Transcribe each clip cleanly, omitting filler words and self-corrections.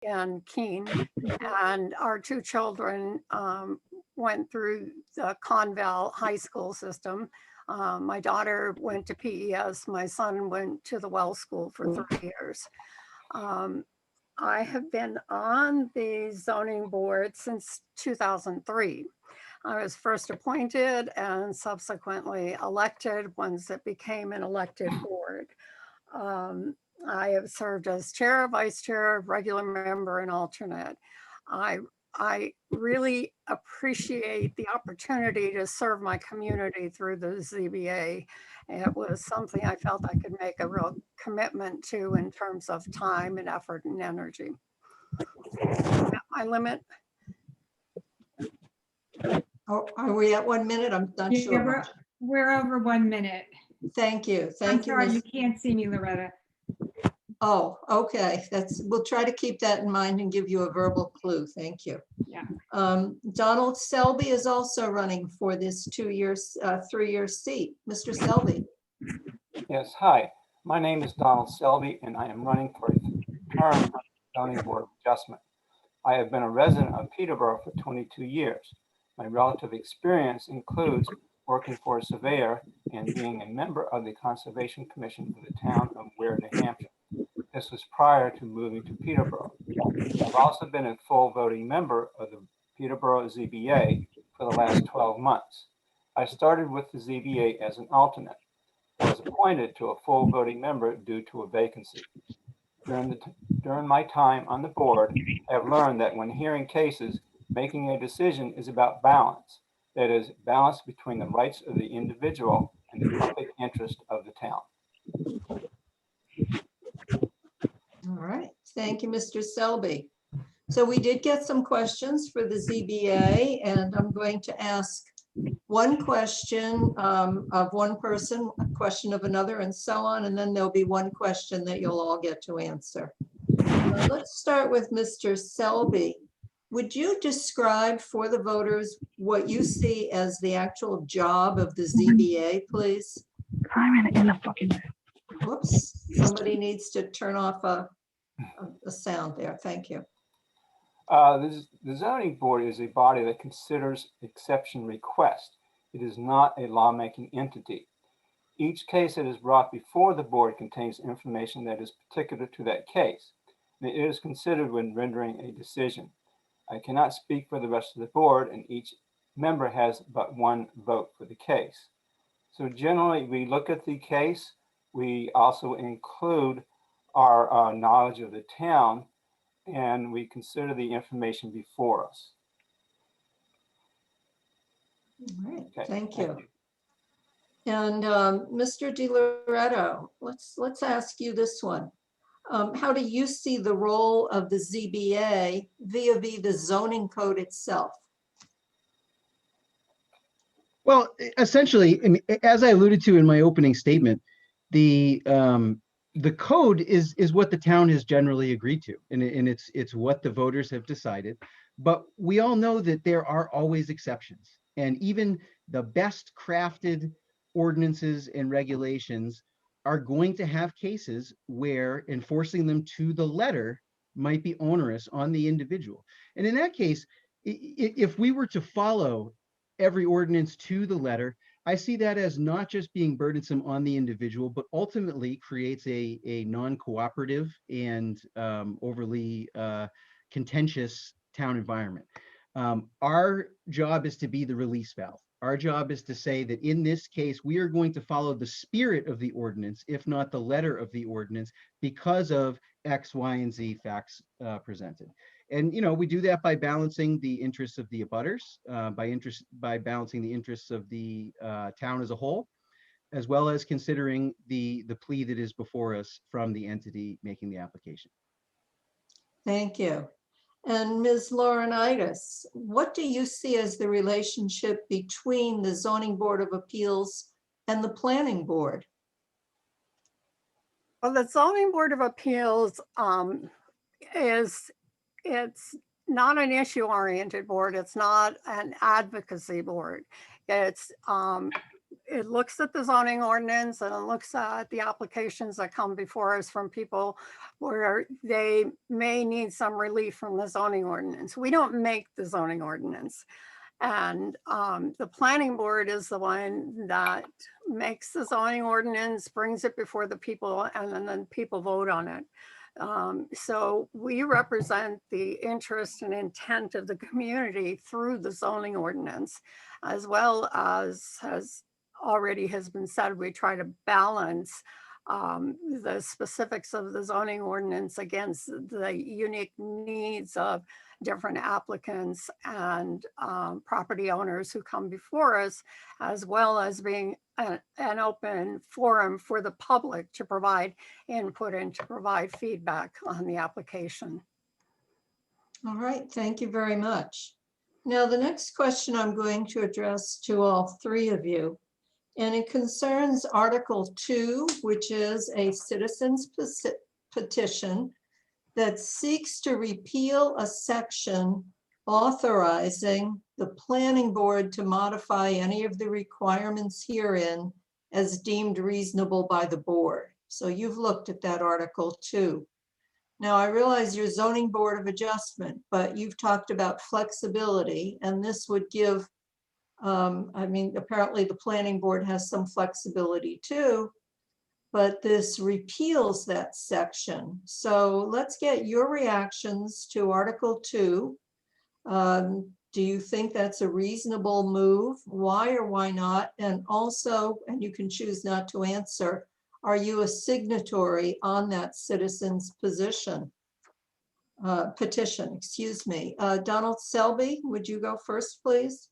and Keene, and our two children went through the Conval High School system. My daughter went to PES. My son went to the Wells School for 3 years. Um, I have been on the zoning board since 2003. I was first appointed and subsequently elected once it became an elected board. Um, I have served as chair, vice chair, regular member, and alternate. I I really appreciate the opportunity to serve my community through the ZBA. It was something I felt I could make a real commitment to in terms of time and effort and energy. My limit. Oh, are we at 1 minute? I'm not Yeah, sure. we're over 1 minute. Thank you. I'm Thank you, sorry, you Ms. can't see me, Loretta. Oh, okay. We'll try to keep that in mind and give you a verbal clue. Thank you. Yeah. Donald Selby is also running for this 3-year seat. Mr. Selby. Yes, hi. My name is Donald Selby, and I am running for a term on the Zoning Board of Adjustment. I have been a resident of Peterborough for 22 years. My relative experience includes working for a surveyor and being a member of the Conservation Commission for the town of Ware, New Hampshire. This was prior to moving to Peterborough. I've also been a full voting member of the Peterborough ZBA for the last 12 months. I started with the ZBA as an alternate. I was appointed to a full voting member due to a vacancy. During my time on the board, I have learned that when hearing cases, making a decision is about balance. That is, balance between the rights of the individual and the public interest of the town. All right. Thank you, Mr. Selby. So we did get some questions for the ZBA, and I'm going to ask one question of one person, a question of another, and so on, and then there'll be one question that you'll all get to answer. Let's start with Mr. Selby. Would you describe for the voters what you see as the actual job of the ZBA, please? Whoops, somebody needs to turn off a sound there. Thank you. The zoning board is a body that considers exception requests. It is not a lawmaking entity. Each case that is brought before the board contains information that is particular to that case. And it is considered when rendering a decision. I cannot speak for the rest of the board, and each member has but one vote for the case. So generally, we look at the case. We also include our knowledge of the town, and we consider the information before us. All right, Okay, thank you. And Mr. Di Loretto, let's ask you this one. How do you see the role of the ZBA vis-a-vis the zoning code itself? Well, essentially, I mean, as I alluded to in my opening statement, the code is what the town has generally agreed to, and it's what the voters have decided. But we all know that there are always exceptions, and even the best crafted ordinances and regulations are going to have cases where enforcing them to the letter might be onerous on the individual. And in that case, if we were to follow every ordinance to the letter, I see that as not just being burdensome on the individual, but ultimately creates a non-cooperative and overly contentious town environment. Our job is to be the release valve. Our job is to say that in this case, we are going to follow the spirit of the ordinance, if not the letter of the ordinance, because of X, Y, and Z facts presented. And we do that by balancing the interests of the abutters, by balancing the interests of the town as a whole, as well as considering the plea that is before us from the entity making the application. Thank you. And Ms. Laurinaitis, what do you see as the relationship between the Zoning Board of Appeals and the Planning Board? Well, the Zoning Board of Appeals it's not an issue-oriented board. It's not an advocacy board. It's it looks at the zoning ordinance and it looks at the applications that come before us from people where they may need some relief from the zoning ordinance. We don't make the zoning ordinance. And the planning board is the one that makes the zoning ordinance, brings it before the people, and then people vote on it. So we represent the interest and intent of the community through the zoning ordinance, as well as has been said, we try to balance the specifics of the zoning ordinance against the unique needs of different applicants and property owners who come before us, as well as being an open forum for the public to provide input and to provide feedback on the application. All right, thank you very much. Now, the next question I'm going to address to all three of you, and it concerns Article 2, which is a citizen's petition that seeks to repeal a section authorizing the planning board to modify any of the requirements herein as deemed reasonable by the board. So you've looked at that Article 2. Now, I realize you're zoning board of adjustment, but you've talked about flexibility, and this would give, I mean, apparently the planning board has some flexibility too, but this repeals that section. So let's get your reactions to Article 2. Do you think that's a reasonable move? Why or why not? And also, and you can choose not to answer, are you a signatory on that citizen's petition, excuse me. Donald Selby, would you go first, please?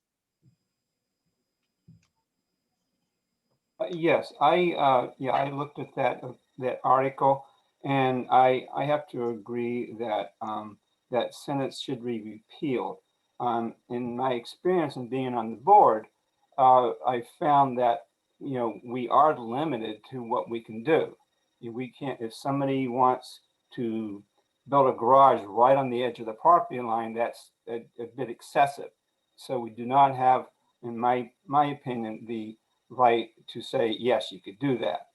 Yes, I looked at that article, and I have to agree that that sentence should be repealed. In my experience in being on the board, I found that we are limited to what we can do. We can't, if somebody wants to build a garage right on the edge of the property line, that's a bit excessive. So we do not have, in my opinion, the right to say, yes, you could do that.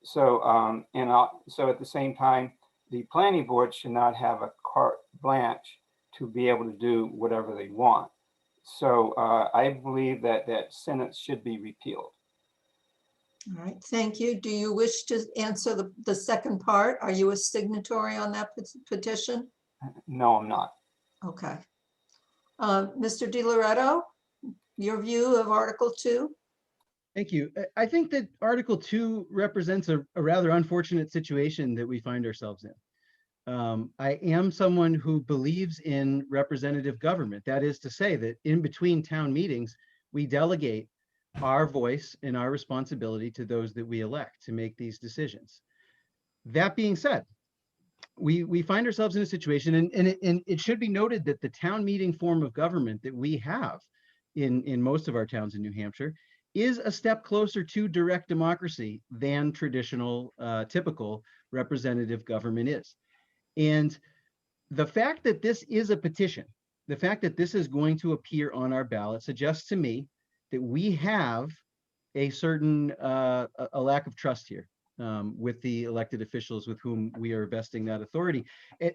So, so at the same time, the planning board should not have a carte blanche to be able to do whatever they want. So I believe that that sentence should be repealed. All right, thank you. Do you wish to answer the second part? Are you a signatory on that petition? No, I'm not. Okay. Mr. DiLoretto, your view of Article 2? Thank you. I think that Article 2 represents a rather unfortunate situation that we find ourselves in. I am someone who believes in representative government. That is to say that in between town meetings, we delegate our voice and our responsibility to those that we elect to make these decisions. That being said, we find ourselves in a situation, and it should be noted that the town meeting form of government that we have in most of our towns in New Hampshire is a step closer to direct democracy than traditional, typical representative government is. And the fact that this is a petition, the fact that this is going to appear on our ballot suggests to me that we have a certain a lack of trust here with the elected officials with whom we are vesting that authority.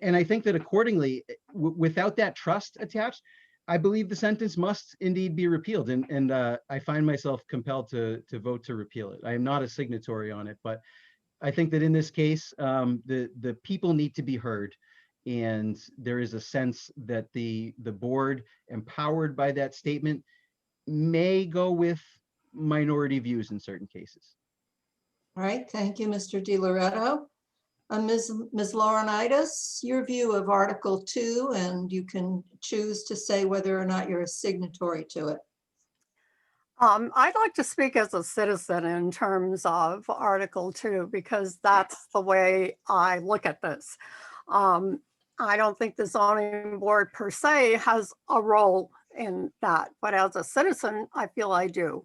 And I think that accordingly, without that trust attached, I believe the sentence must indeed be repealed. And I find myself compelled to vote to repeal it. I am not a signatory on it, but I think that in this case, the people need to be heard. And there is a sense that the board, empowered by that statement, may go with minority views in certain cases. All right, thank you, Mr. DiLoretto. Ms. Laurinaitis, your view of Article 2, and you can choose to say whether or not you're a signatory to it. I'd like to speak as a citizen in terms of Article 2, because that's the way I look at this. I don't think the zoning board per se has a role in that, but as a citizen, I feel I do.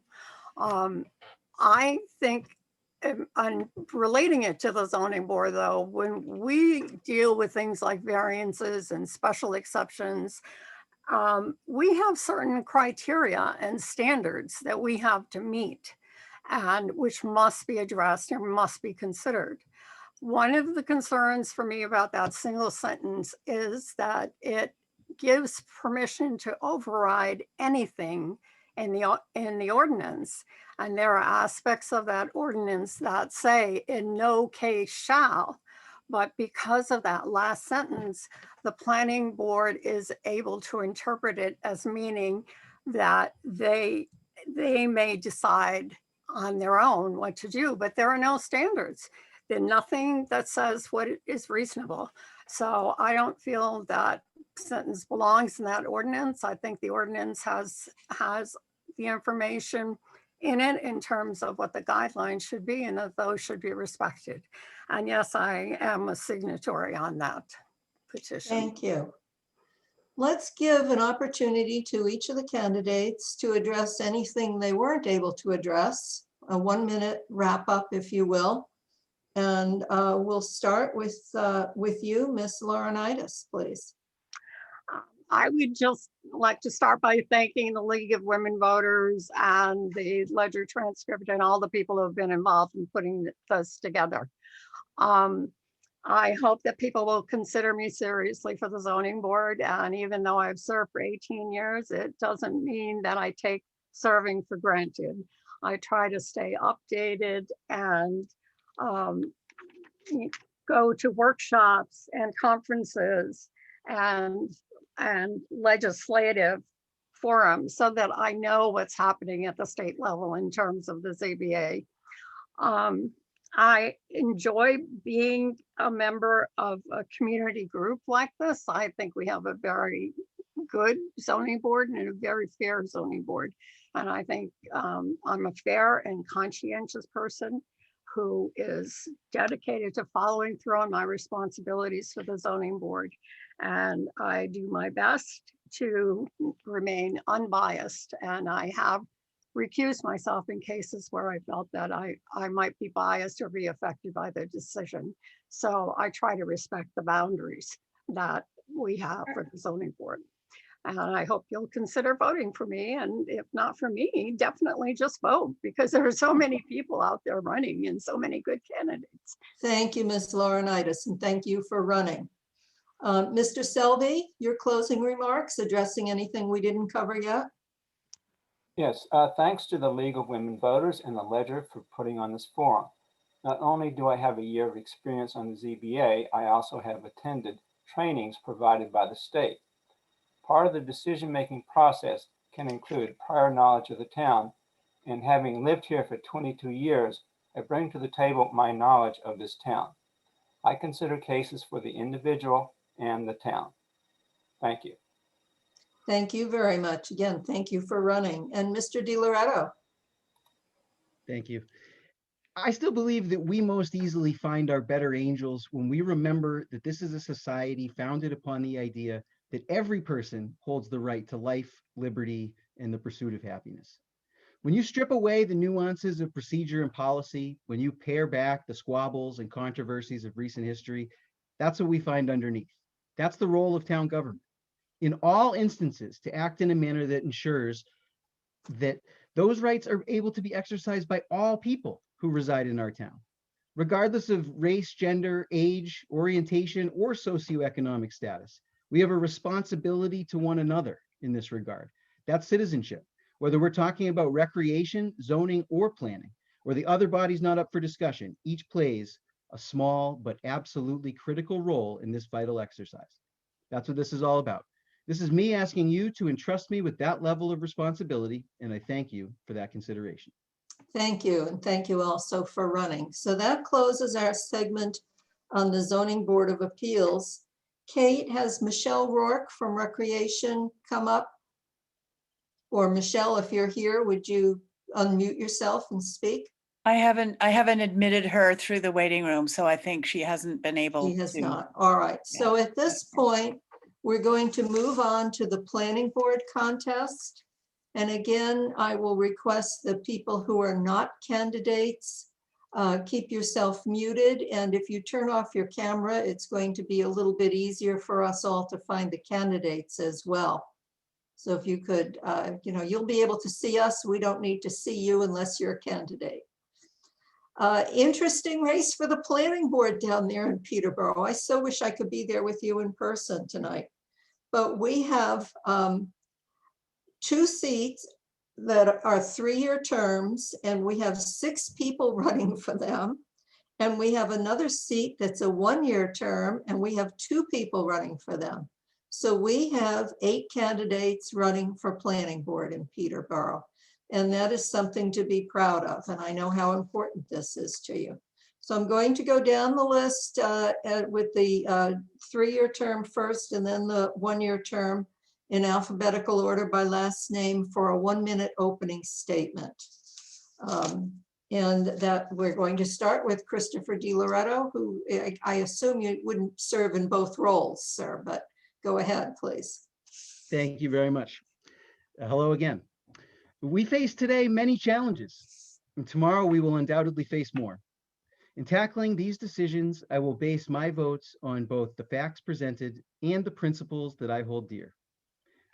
I think, and relating it to the zoning board though, when we deal with things like variances and special exceptions, we have certain criteria and standards that we have to meet. and which must be addressed and must be considered. One of the concerns for me about that single sentence is that it gives permission to override anything in the ordinance. And there are aspects of that ordinance that say in no case shall. But because of that last sentence, the planning board is able to interpret it as meaning that they may decide on their own what to do, but there are no standards. There's nothing that says what is reasonable. So I don't feel that sentence belongs in that ordinance. I think the ordinance has the information in it in terms of what the guidelines should be and that those should be respected. And yes, I am a signatory on that petition. Thank you. Let's give an opportunity to each of the candidates to address anything they weren't able to address. A 1-minute wrap up, if you will. And we'll start with you, Ms. Laurinaitis, please. I would just like to start by thanking the League of Women Voters and the Ledger Transcript and all the people who have been involved in putting this together. I hope that people will consider me seriously for the zoning board. And even though I've served for 18 years, it doesn't mean that I take serving for granted. I try to stay updated and go to workshops and conferences and legislative forums so that I know what's happening at the state level in terms of the ZBA. I enjoy being a member of a community group like this. I think we have a very good zoning board and a very fair zoning board. And I think I'm a fair and conscientious person who is dedicated to following through on my responsibilities for the zoning board. And I do my best to remain unbiased. And I have recused myself in cases where I felt that I might be biased or be affected by the decision. So I try to respect the boundaries that we have for the zoning board. And I hope you'll consider voting for me. And if not for me, definitely just vote because there are so many people out there running and so many good candidates. Thank you, Ms. Laurinaitis, and thank you for running. Mr. Selby, your closing remarks, addressing anything we didn't cover yet? Yes, thanks to the League of Women Voters and the Ledger for putting on this forum. Not only do I have a year of experience on the ZBA, I also have attended trainings provided by the state. Part of the decision-making process can include prior knowledge of the town, and having lived here for 22 years, I bring to the table my knowledge of this town. I consider cases for the individual and the town. Thank you. Thank you very much. Again, thank you for running. And Mr. DiLoretto. Thank you. I still believe that we most easily find our better angels when we remember that this is a society founded upon the idea that every person holds the right to life, liberty, and the pursuit of happiness. When you strip away the nuances of procedure and policy, when you pare back the squabbles and controversies of recent history, that's what we find underneath. That's the role of town government. In all instances, to act in a manner that ensures that those rights are able to be exercised by all people who reside in our town, regardless of race, gender, age, orientation, or socioeconomic status. We have a responsibility to one another in this regard. That's citizenship. Whether we're talking about recreation, zoning, or planning, or the other bodies not up for discussion, each plays a small but absolutely critical role in this vital exercise. That's what this is all about. This is me asking you to entrust me with that level of responsibility, and I thank you for that consideration. Thank you, and thank you also for running. So that closes our segment on the Zoning Board of Appeals. Kate, has Michelle Rourke from Recreation come up? Or Michelle, if you're here, would you unmute yourself and speak? I haven't admitted her through the waiting room, so I think she hasn't been able She has to. not. All right. So at this point, we're going to move on to the planning board contest. And again, I will request the people who are not candidates, keep yourself muted. And if you turn off your camera, it's going to be a little bit easier for us all to find the candidates as well. So if you could, you'll be able to see us. We don't need to see you unless you're a candidate. Interesting race for the planning board down there in Peterborough. I so wish I could be there with you in person tonight. But we have 2 seats that are 3-year terms, and we have 6 people running for them. And we have another seat that's a 1-year term, and we have 2 people running for them. So we have 8 candidates running for planning board in Peterborough. And that is something to be proud of. And I know how important this is to you. So I'm going to go down the list with the 3-year term first, and then the 1-year term in alphabetical order by last name for a 1-minute opening statement. And that we're going to start with Christopher DiLoretto, who I assume you wouldn't serve in both roles, sir, but go ahead, please. Thank you very much. Hello again. We face today many challenges, and tomorrow we will undoubtedly face more. In tackling these decisions, I will base my votes on both the facts presented and the principles that I hold dear.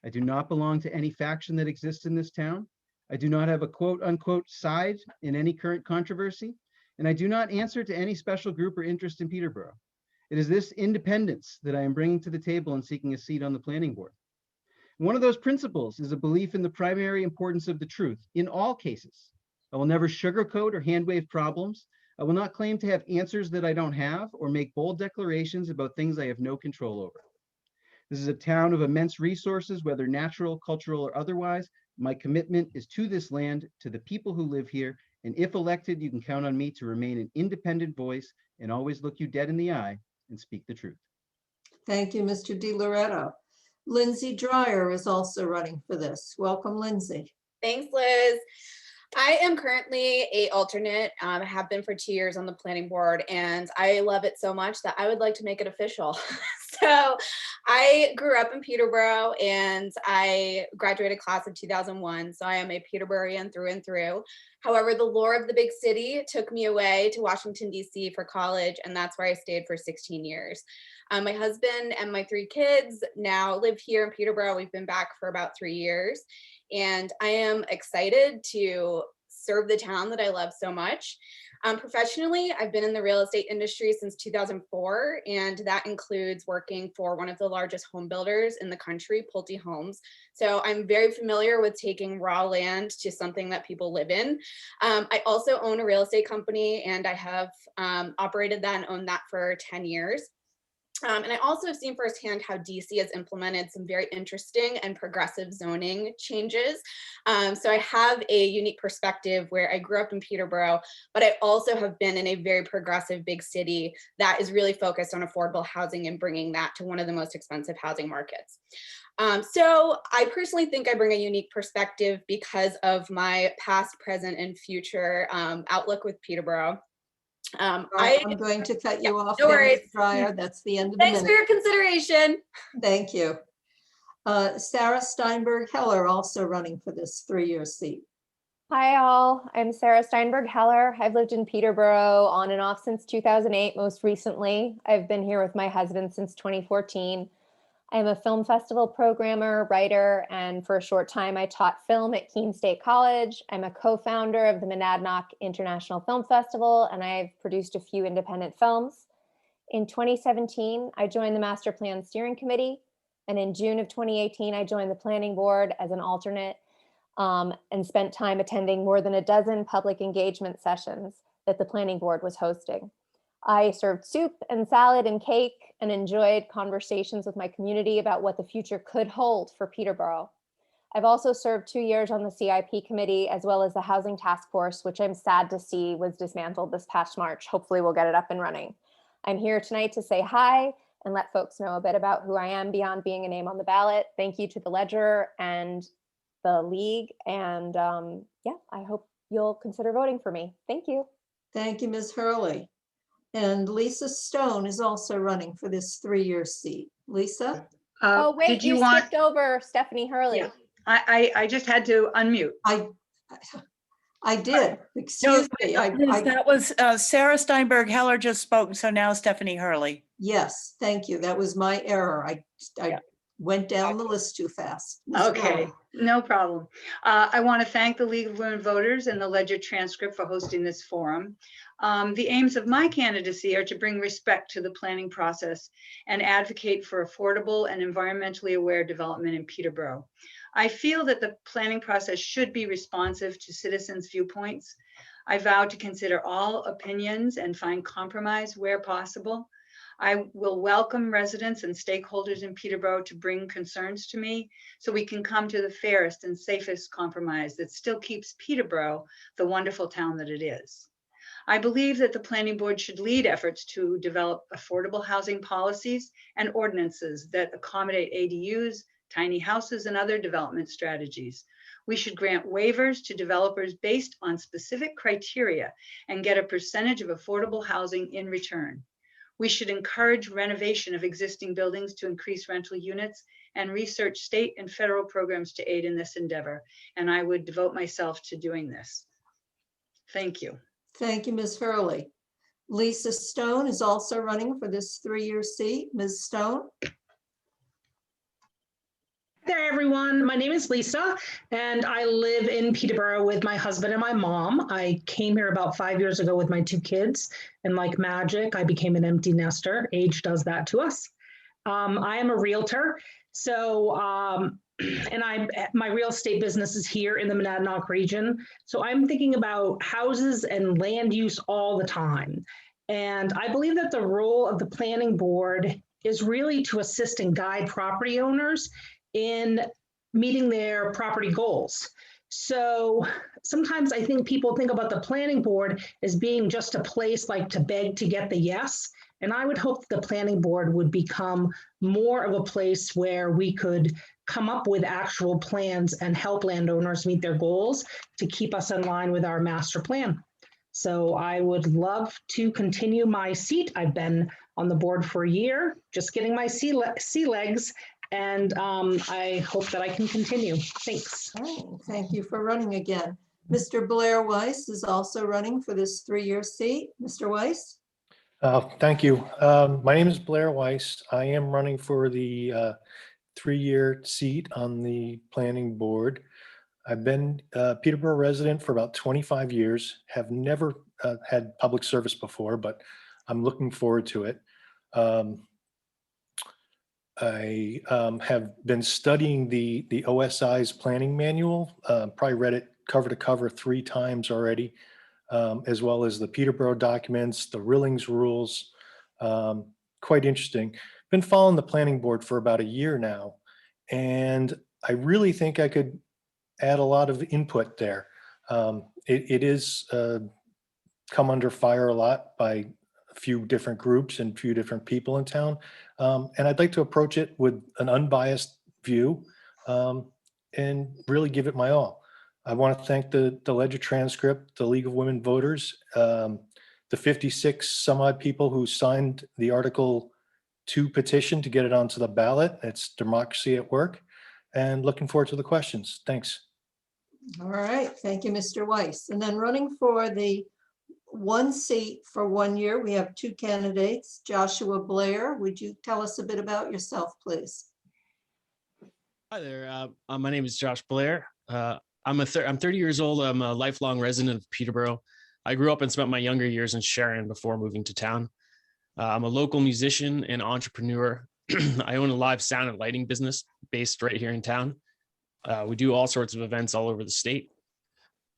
I do not belong to any faction that exists in this town. I do not have a quote unquote side in any current controversy, and I do not answer to any special group or interest in Peterborough. It is this independence that I am bringing to the table in seeking a seat on the planning board. One of those principles is a belief in the primary importance of the truth in all cases. I will never sugarcoat or hand-wave problems. I will not claim to have answers that I don't have or make bold declarations about things I have no control over. This is a town of immense resources, whether natural, cultural, or otherwise. My commitment is to this land, to the people who live here, and if elected, you can count on me to remain an independent voice and always look you dead in the eye and speak the truth. Thank you, Mr. DiLoretto. Lindsay Dreyer is also running for this. Welcome, Lindsay. Thanks, Liz. I am currently an alternate. I have been for 2 years on the planning board, and I love it so much that I would like to make it official. So I grew up in Peterborough, and I graduated class of 2001. So I am a Peterboroughian through and through. However, the lure of the big city took me away to Washington, D.C. for college, and that's where I stayed for 16 years. My husband and my 3 kids now live here in Peterborough. We've been back for about 3 years, and I am excited to serve the town that I love so much. Professionally, I've been in the real estate industry since 2004, and that includes working for one of the largest home builders in the country, Pulte Homes. So I'm very familiar with taking raw land to something that people live in. I also own a real estate company, and I have operated that and owned that for 10 years. And I also have seen firsthand how DC has implemented some very interesting and progressive zoning changes. So I have a unique perspective where I grew up in Peterborough, but I also have been in a very progressive big city that is really focused on affordable housing and bringing that to one of the most expensive housing markets. So I personally think I bring a unique perspective because of my past, present, and future outlook with Peterborough. I'm going to cut you off. No worries. Ms. Dreyer. That's the end of the Thanks for minute. your consideration. Thank you. Sarah Steinberg Heller also running for this 3-year seat. Hi all, I'm Sarah Steinberg Heller. I've lived in Peterborough on and off since 2008. Most recently, I've been here with my husband since 2014. I'm a film festival programmer, writer, and for a short time I taught film at Keene State College. I'm a co-founder of the Monadnock International Film Festival, and I've produced a few independent films. In 2017, I joined the Master Plan Steering Committee, and in June of 2018, I joined the Planning Board as an alternate and spent time attending more than a dozen public engagement sessions that the Planning Board was hosting. I served soup and salad and cake and enjoyed conversations with my community about what the future could hold for Peterborough. I've also served 2 years on the CIP committee as well as the Housing Task Force, which I'm sad to see was dismantled this past March. Hopefully we'll get it up and running. I'm here tonight to say hi and let folks know a bit about who I am beyond being a name on the ballot. Thank you to the Ledger and the League. And yeah, I hope you'll consider voting for me. Thank you. Thank you, Ms. Hurley. And Lisa Stone is also running for this 3-year seat. Lisa? Oh, wait, Did you want? skipped over Stephanie Hurley. Yeah. I just had to unmute. I did. Excuse me. Liz, that was Sarah Steinberg Heller just spoke, so now Stephanie Hurley. Yes, thank you. That was my error. I went down the list too fast. Ms. Okay, Farrelly. no problem. I want to thank the League of Women Voters and the Ledger Transcript for hosting this forum. The aims of my candidacy are to bring respect to the planning process and advocate for affordable and environmentally aware development in Peterborough. I feel that the planning process should be responsive to citizens' viewpoints. I vow to consider all opinions and find compromise where possible. I will welcome residents and stakeholders in Peterborough to bring concerns to me so we can come to the fairest and safest compromise that still keeps Peterborough the wonderful town that it is. I believe that the planning board should lead efforts to develop affordable housing policies and ordinances that accommodate ADUs, tiny houses, and other development strategies. We should grant waivers to developers based on specific criteria and get a percentage of affordable housing in return. We should encourage renovation of existing buildings to increase rental units and research state and federal programs to aid in this endeavor. And I would devote myself to doing this. Thank you. Thank you, Ms. Hurley. Lisa Stone is also running for this 3-year seat. Ms. Stone? There, everyone. My name is Lisa, and I live in Peterborough with my husband and my mom. I came here about 5 years ago with my 2 kids, and like magic, I became an empty nester. Age does that to us. I am a realtor, so my real estate business is here in the Monadnock region. So I'm thinking about houses and land use all the time, and I believe that the role of the planning board is really to assist and guide property owners in meeting their property goals. So sometimes I think people think about the planning board as being just a place like to beg to get the yes. And I would hope the planning board would become more of a place where we could come up with actual plans and help landowners meet their goals to keep us in line with our master plan. So I would love to continue my seat. I've been on the board for a year, just getting my sea legs. And I hope that I can continue. Thanks. Oh, thank you for running again. Mr. Blair Weiss is also running for this 3-year seat. Mr. Weiss? Thank you. My name is Blair Weiss. I am running for the 3-year seat on the planning board. I've been a Peterborough resident for about 25 years, have never had public service before, but I'm looking forward to it. I have been studying the OSI's planning manual, probably read it cover to cover 3 times already, as well as the Peterborough documents, the Rillings rules. Quite interesting. Been following the planning board for about a year now, and I really think I could add a lot of input there. It is come under fire a lot by a few different groups and a few different people in town. And I'd like to approach it with an unbiased view and really give it my all. I want to thank the Ledger Transcript, the League of Women Voters, the 56 some odd people who signed the Article 2 petition to get it onto the ballot. It's democracy at work, and looking forward to the questions. Thanks. All right, thank you, Mr. Weiss. And then running for the 1 seat for 1 year, we have 2 candidates. Joshua Blair, would you tell us a bit about yourself, please? Hi there. My name is Josh Blair. I'm 30 years old. I'm a lifelong resident of Peterborough. I grew up and spent my younger years in Sharon before moving to town. I'm a local musician and entrepreneur. I own a live sound and lighting business based right here in town. We do all sorts of events all over the state.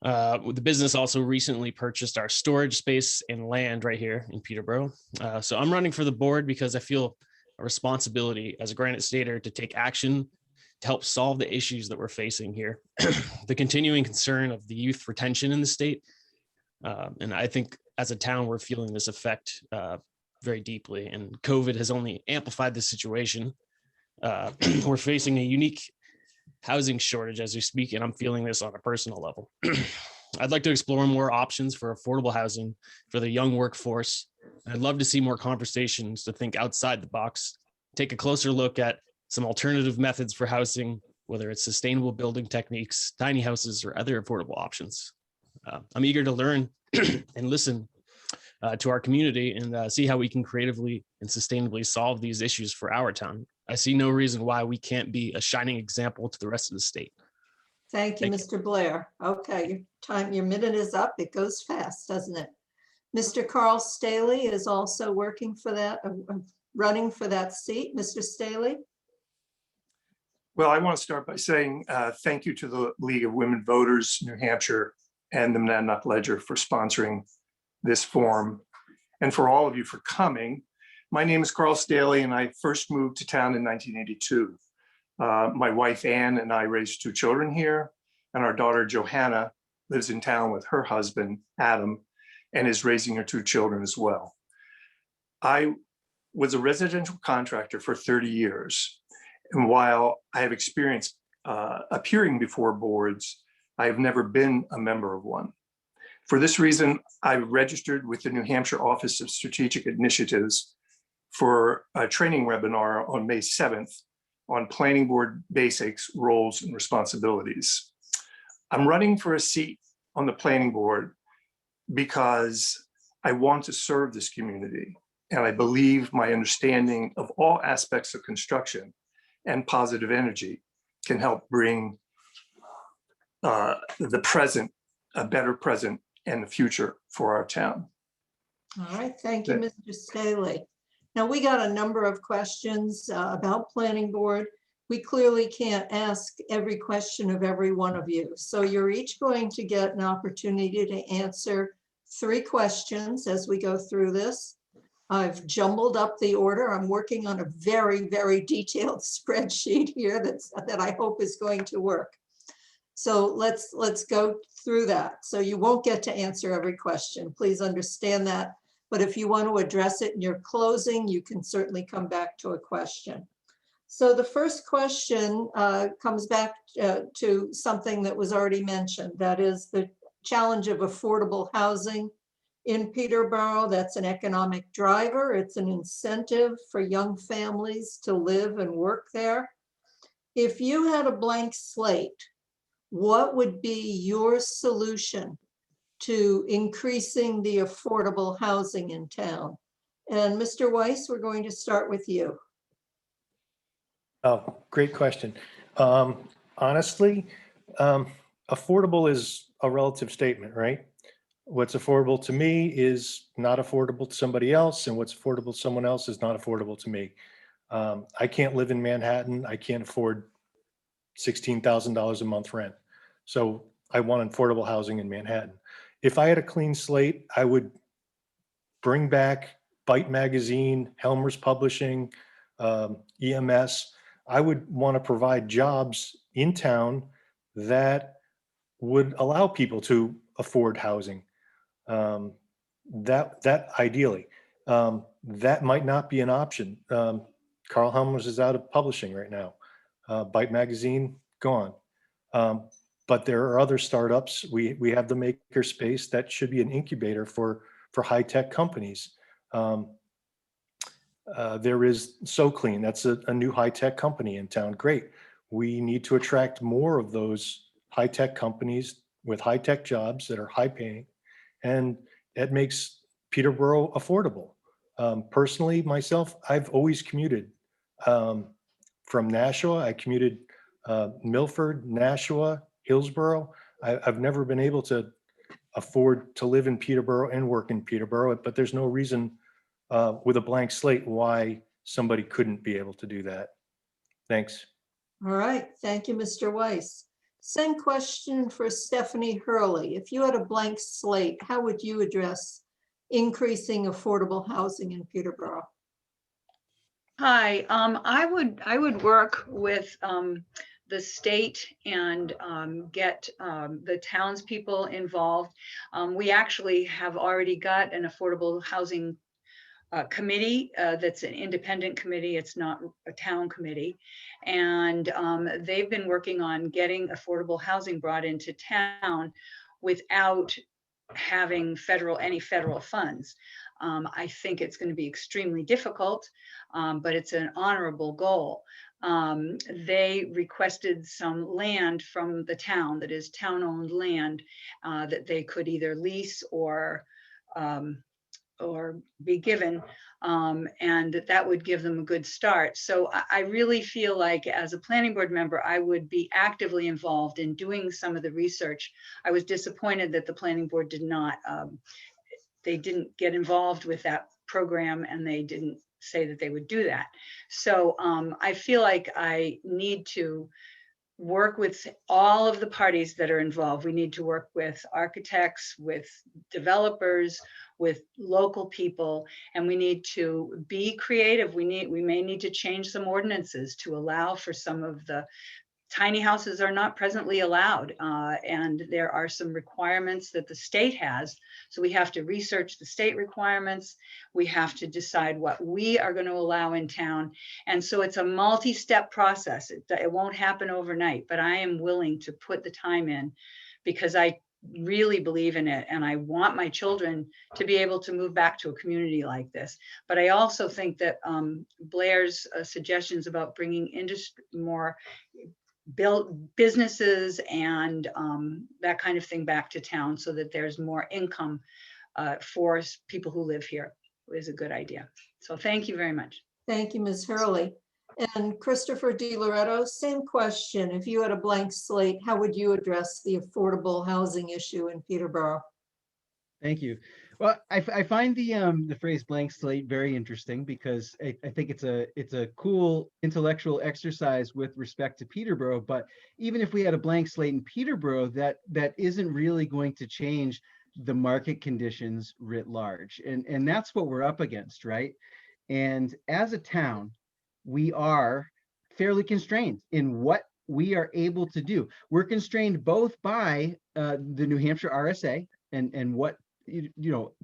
The business also recently purchased our storage space and land right here in Peterborough. So I'm running for the board because I feel a responsibility as a Granite Stater to take action to help solve the issues that we're facing here. The continuing concern of the youth retention in the state. And I think as a town, we're feeling this effect very deeply, and COVID has only amplified the situation. We're facing a unique housing shortage as we speak, and I'm feeling this on a personal level. I'd like to explore more options for affordable housing for the young workforce. I'd love to see more conversations to think outside the box, take a closer look at some alternative methods for housing, whether it's sustainable building techniques, tiny houses, or other affordable options. I'm eager to learn and listen to our community and see how we can creatively and sustainably solve these issues for our town. I see no reason why we can't be a shining example to the rest of the state. Thank you, Thank Mr. Blair. Okay, your minute is up. It goes fast, doesn't it? Mr. Carl Staley is also working for that, running for that seat. Mr. Staley? Well, I want to start by saying thank you to the League of Women Voters, New Hampshire, and the Monadnock Ledger for sponsoring this forum, and for all of you for coming. My name is Carl Staley, and I first moved to town in 1982. My wife, Ann, and I raised 2 children here, and our daughter, Johanna, lives in town with her husband, Adam, and is raising her 2 children as well. I was a residential contractor for 30 years. And while I have experience appearing before boards, I have never been a member of one. For this reason, I registered with the New Hampshire Office of Strategic Initiatives for a training webinar on May 7th on planning board basics, roles, and responsibilities. I'm running for a seat on the planning board because I want to serve this community. And I believe my understanding of all aspects of construction and positive energy can help bring the present, a better present and the future for our town. All right, thank you, Mr. Staley. Now, we got a number of questions about planning board. We clearly can't ask every question of every one of you. So you're each going to get an opportunity to answer 3 questions as we go through this. I've jumbled up the order. I'm working on a very, very detailed spreadsheet here that I hope is going to work. So let's go through that. So you won't get to answer every question. Please understand that. But if you want to address it in your closing, you can certainly come back to a question. So the first question comes back to something that was already mentioned. That is the challenge of affordable housing in Peterborough. That's an economic driver. It's an incentive for young families to live and work there. If you had a blank slate, what would be your solution to increasing the affordable housing in town? And Mr. Weiss, we're going to start with you. Oh, great question. Honestly, affordable is a relative statement, right? What's affordable to me is not affordable to somebody else, and what's affordable to someone else is not affordable to me. I can't live in Manhattan. I can't afford $16,000 a month rent. So I want affordable housing in Manhattan. If I had a clean slate, I would bring back Byte Magazine, Helmer's Publishing, EMS. I would want to provide jobs in town that would allow people to afford housing. That ideally, that might not be an option. Carl Helmers is out of publishing right now. Byte Magazine, gone. But there are other startups. We have the maker space that should be an incubator for high-tech companies. There is So Clean, that's a new high-tech company in town. Great. We need to attract more of those high-tech companies with high-tech jobs that are high-paying, and it makes Peterborough affordable. Personally, myself, I've always commuted from Nashua. I commuted Milford, Nashua, Hillsborough. I've never been able to afford to live in Peterborough and work in Peterborough, but there's no reason with a blank slate why somebody couldn't be able to do that. Thanks. All right, thank you, Mr. Weiss. Same question for Stephanie Hurley. If you had a blank slate, how would you address increasing affordable housing in Peterborough? Hi, I would work with the state and get the townspeople involved. We actually have already got an affordable housing committee that's an independent committee. It's not a town committee. And they've been working on getting affordable housing brought into town without having any federal funds. I think it's going to be extremely difficult, but it's an honorable goal. They requested some land from the town that is town-owned land that they could either lease or or be given. And that would give them a good start. So I really feel like as a planning board member, I would be actively involved in doing some of the research. I was disappointed that the planning board did not, they didn't get involved with that program, and they didn't say that they would do that. So I feel like I need to work with all of the parties that are involved. We need to work with architects, with developers, with local people, and we need to be creative. We may need to change some ordinances to allow for some of the tiny houses are not presently allowed, and there are some requirements that the state has. So we have to research the state requirements. We have to decide what we are going to allow in town. And so it's a multi-step process. It won't happen overnight, but I am willing to put the time in because I really believe in it. And I want my children to be able to move back to a community like this. But I also think that Blair's suggestions about bringing industry, more build businesses and that kind of thing back to town so that there's more income for people who live here is a good idea. So thank you very much. Thank you, Ms. Hurley. And Christopher DiLoretto, same question. If you had a blank slate, how would you address the affordable housing issue in Peterborough? Thank you. Well, I find the phrase blank slate very interesting because I think it's a cool intellectual exercise with respect to Peterborough. But even if we had a blank slate in Peterborough, that isn't really going to change the market conditions writ large. And that's what we're up against, right? And as a town, we are fairly constrained in what we are able to do. We're constrained both by the New Hampshire RSA and what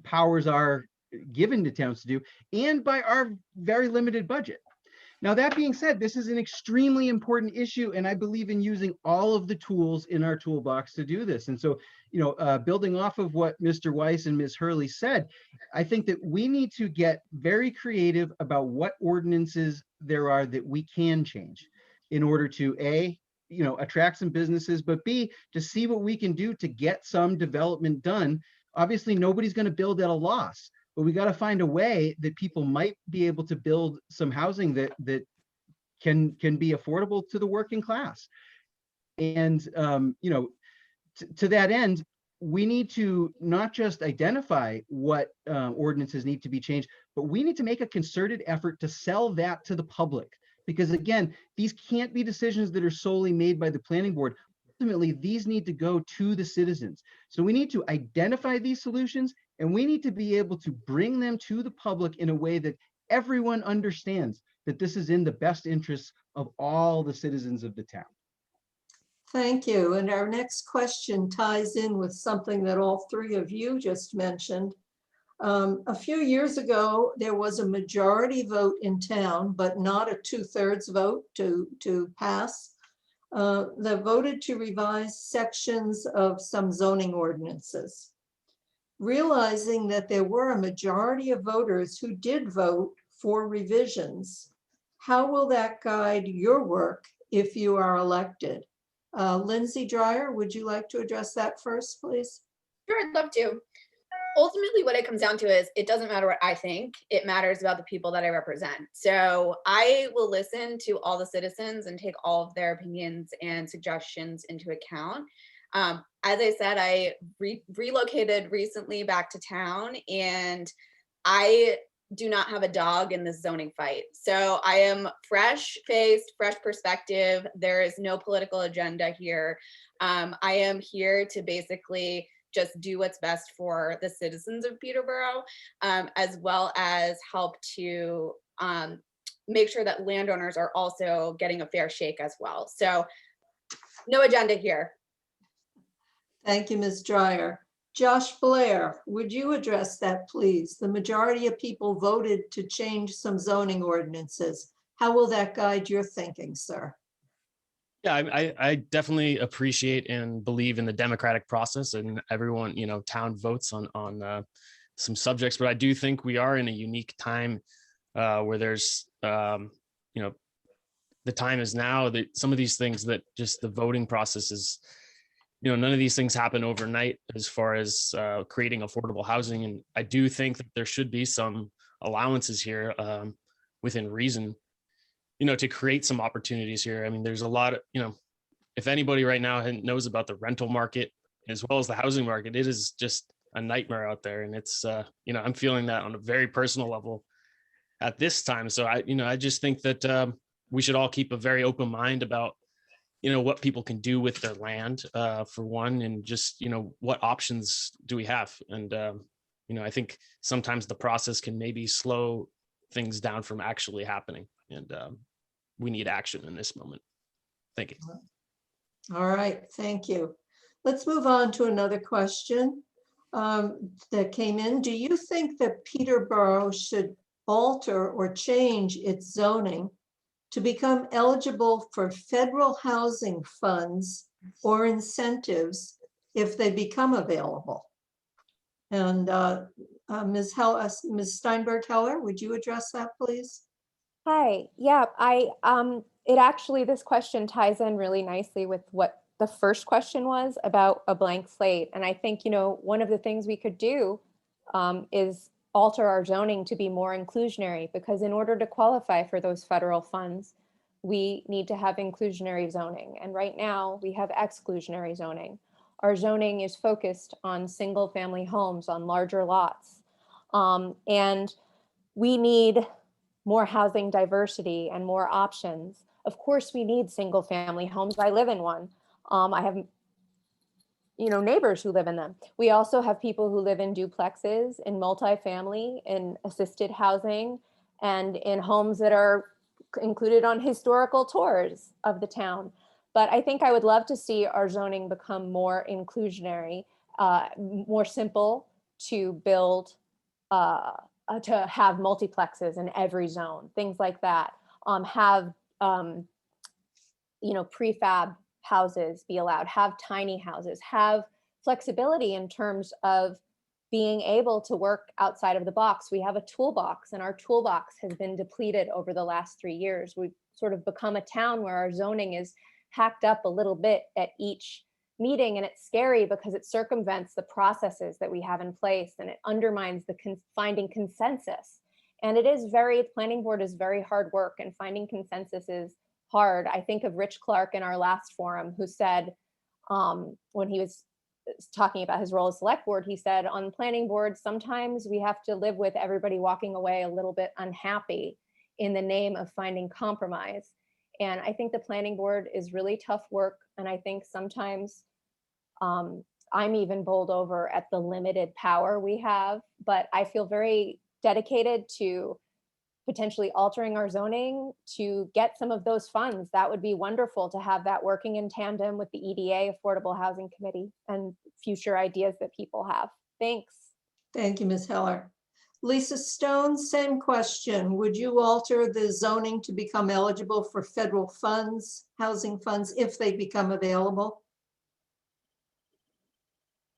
powers are given to towns to do, and by our very limited budget. Now, that being said, this is an extremely important issue, and I believe in using all of the tools in our toolbox to do this. And so, building off of what Mr. Weiss and Ms. Hurley said, I think that we need to get very creative about what ordinances there are that we can change in order to A, attract some businesses, but B, to see what we can do to get some development done. Obviously, nobody's going to build at a loss, but we got to find a way that people might be able to build some housing that can be affordable to the working class. And to that end, we need to not just identify what ordinances need to be changed, but we need to make a concerted effort to sell that to the public. Because again, these can't be decisions that are solely made by the planning board. Ultimately, these need to go to the citizens. So we need to identify these solutions, and we need to be able to bring them to the public in a way that everyone understands that this is in the best interests of all the citizens of the town. Thank you. And our next question ties in with something that all three of you just mentioned. A few years ago, there was a majority vote in town, but not a 2/3 vote to pass. That voted to revise sections of some zoning ordinances. Realizing that there were a majority of voters who did vote for revisions, how will that guide your work if you are elected? Lindsay Dreyer, would you like to address that first, please? Sure, I'd love to. Ultimately, what it comes down to is it doesn't matter what I think, it matters about the people that I represent. So I will listen to all the citizens and take all of their opinions and suggestions into account. As I said, I relocated recently back to town, and I do not have a dog in this zoning fight. So I am fresh-faced, fresh perspective. There is no political agenda here. I am here to basically just do what's best for the citizens of Peterborough, as well as help to make sure that landowners are also getting a fair shake as well. So no agenda here. Thank you, Ms. Dreyer. Josh Blair, would you address that, please? The majority of people voted to change some zoning ordinances. How will that guide your thinking, sir? Yeah, I definitely appreciate and believe in the democratic process, and everyone, town votes on some subjects. But I do think we are in a unique time where there's, the time is now that some of these things that just the voting process none of these things happen overnight as far as creating affordable housing. And I do think that there should be some allowances here within reason, to create some opportunities here. I mean, there's a lot of, if anybody right now knows about the rental market as well as the housing market, it is just a nightmare out there. And it's, I'm feeling that on a very personal level at this time. So I just think that we should all keep a very open mind about, what people can do with their land, for one, and just, what options do we have? And, I think sometimes the process can maybe slow things down from actually happening. And we need action in this moment. Thank you. All right, thank you. Let's move on to another question that came in. Do you think that Peterborough should alter or change its zoning to become eligible for federal housing funds or incentives if they become available? And Ms. Steinberg-Heller, would you address that, please? Hi, yeah, this question ties in really nicely with what the first question was about a blank slate. And I think, one of the things we could do is alter our zoning to be more inclusionary, because in order to qualify for those federal funds, we need to have inclusionary zoning. And right now we have exclusionary zoning. Our zoning is focused on single family homes on larger lots. And we need more housing diversity and more options. Of course, we need single family homes. I live in one. I have, neighbors who live in them. We also have people who live in duplexes, in multifamily, in assisted housing, and in homes that are included on historical tours of the town. But I think I would love to see our zoning become more inclusionary, more simple to build, to have multiplexes in every zone, things like that. Have prefab houses be allowed, have tiny houses, have flexibility in terms of being able to work outside of the box. We have a toolbox, and our toolbox has been depleted over the last 3 years. We've sort of become a town where our zoning is hacked up a little bit at each meeting, and it's scary because it circumvents the processes that we have in place, and it undermines the finding consensus. And planning board is very hard work, and finding consensus is hard. I think of Rich Clark in our last forum, who said, when he was talking about his role as select board, he said, on planning board, sometimes we have to live with everybody walking away a little bit unhappy in the name of finding compromise. And I think the planning board is really tough work. And I think sometimes I'm even bowled over at the limited power we have, but I feel very dedicated to potentially altering our zoning to get some of those funds. That would be wonderful to have that working in tandem with the EDA Affordable Housing Committee and future ideas that people have. Thanks. Thank you, Ms. Heller. Lisa Stone, same question. Would you alter the zoning to become eligible for federal funds, housing funds, if they become available?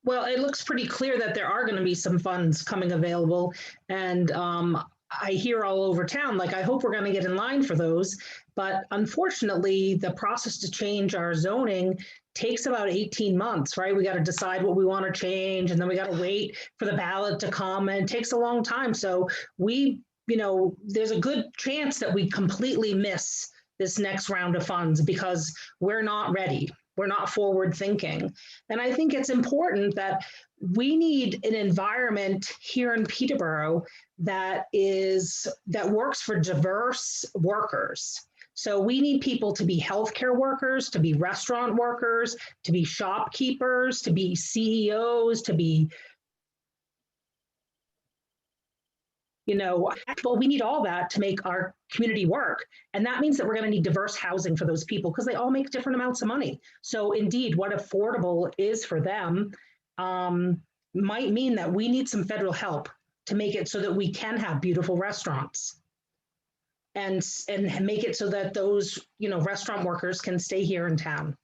Well, it looks pretty clear that there are going to be some funds coming available. And I hear all over town, I hope we're going to get in line for those. But unfortunately, the process to change our zoning takes about 18 months, right? We got to decide what we want to change, and then we got to wait for the ballot to come, and it takes a long time. So there's a good chance that we completely miss this next round of funds because we're not ready. We're not forward thinking. And I think it's important that we need an environment here in Peterborough that works for diverse workers. So we need people to be healthcare workers, to be restaurant workers, to be shopkeepers, to be CEOs, to be, we need all that to make our community work. And that means that we're going to need diverse housing for those people because they all make different amounts of money. So indeed, what affordable is for them might mean that we need some federal help to make it so that we can have beautiful restaurants and make it so that those, restaurant workers can stay here in town.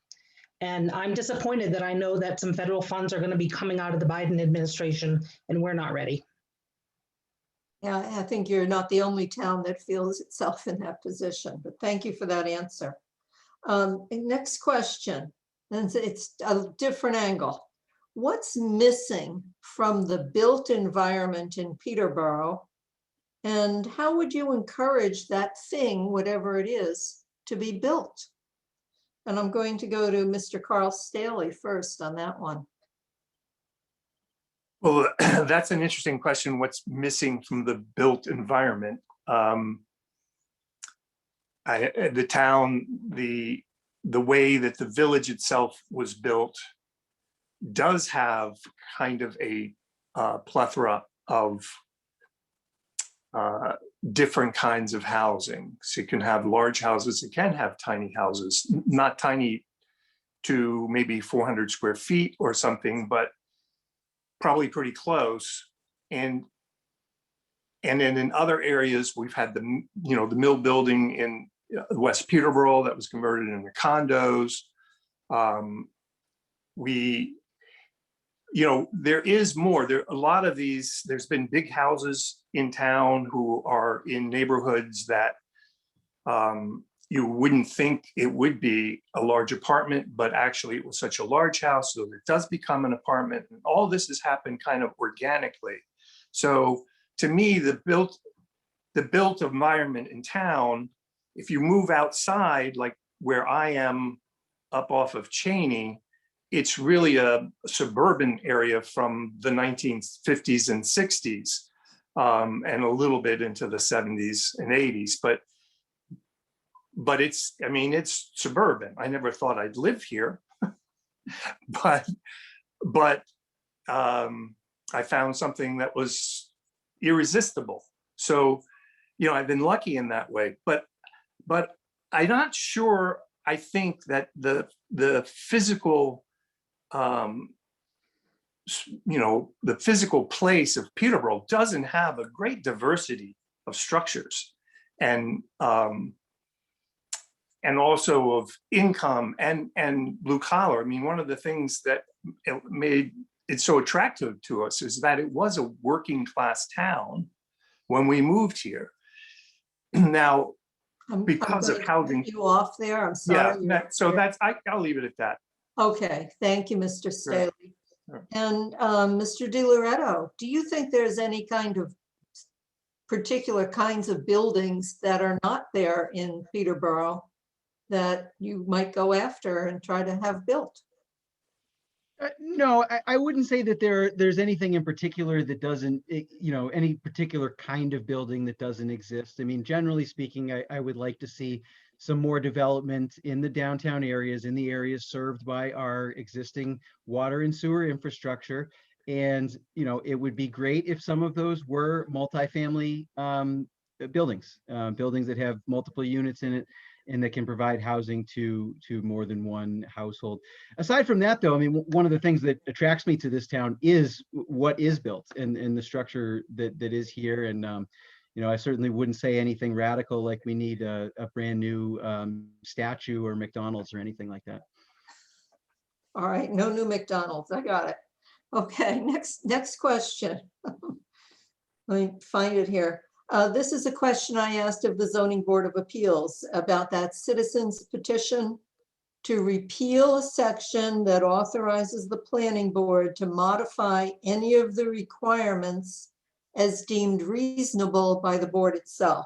And I'm disappointed that I know that some federal funds are going to be coming out of the Biden administration and we're not ready. Yeah, I think you're not the only town that feels itself in that position, but thank you for that answer. Next question. And it's a different angle. What's missing from the built environment in Peterborough? And how would you encourage that thing, whatever it is, to be built? And I'm going to go to Mr. Carl Staley first on that one. Well, that's an interesting question. What's missing from the built environment? The town, the way that the village itself was built does have kind of a plethora of different kinds of housing. So you can have large houses, you can have tiny houses, not tiny to maybe 400 square feet or something, but probably pretty close. And then in other areas, we've had the mill building in West Peterborough that was converted into condos. There is more. There a lot of these. There's been big houses in town who are in neighborhoods that you wouldn't think it would be a large apartment, but actually it was such a large house, so it does become an apartment. And all this has happened kind of organically. So to me, the built environment in town, if you move outside, like where I am up off of Cheney, it's really a suburban area from the 1950s and 60s, and a little bit into the 70s and 80s. But it's suburban. I never thought I'd live here, but I found something that was irresistible. So, I've been lucky in that way, but I'm not sure. I think that the physical, the physical place of Peterborough doesn't have a great diversity of structures, and also of income and blue collar. I mean, one of the things that made it so attractive to us is that it was a working class town when we moved here. Now, because of housing, you off there. I'm sorry. I'll leave it at that. Okay, thank you, Mr. Staley. Sure. And Mr. Di Loretto, do you think there's any kind of particular kinds of buildings that are not there in Peterborough that you might go after and try to have built? No, I wouldn't say that there's anything in particular that doesn't, any particular kind of building that doesn't exist. I mean, generally speaking, I would like to see some more development in the downtown areas, in the areas served by our existing water and sewer infrastructure. And, it would be great if some of those were multifamily buildings, buildings that have multiple units in it and that can provide housing to more than one household. Aside from that, though, I mean, one of the things that attracts me to this town is what is built and the structure that is here. And, I certainly wouldn't say anything radical like we need a brand new statue or McDonald's or anything like that. All right, no new McDonald's. I got it. Okay, next question. Let me find it here. This is a question I asked of the Zoning Board of Appeals about that citizens petition to repeal a section that authorizes the planning board to modify any of the requirements as deemed reasonable by the board itself.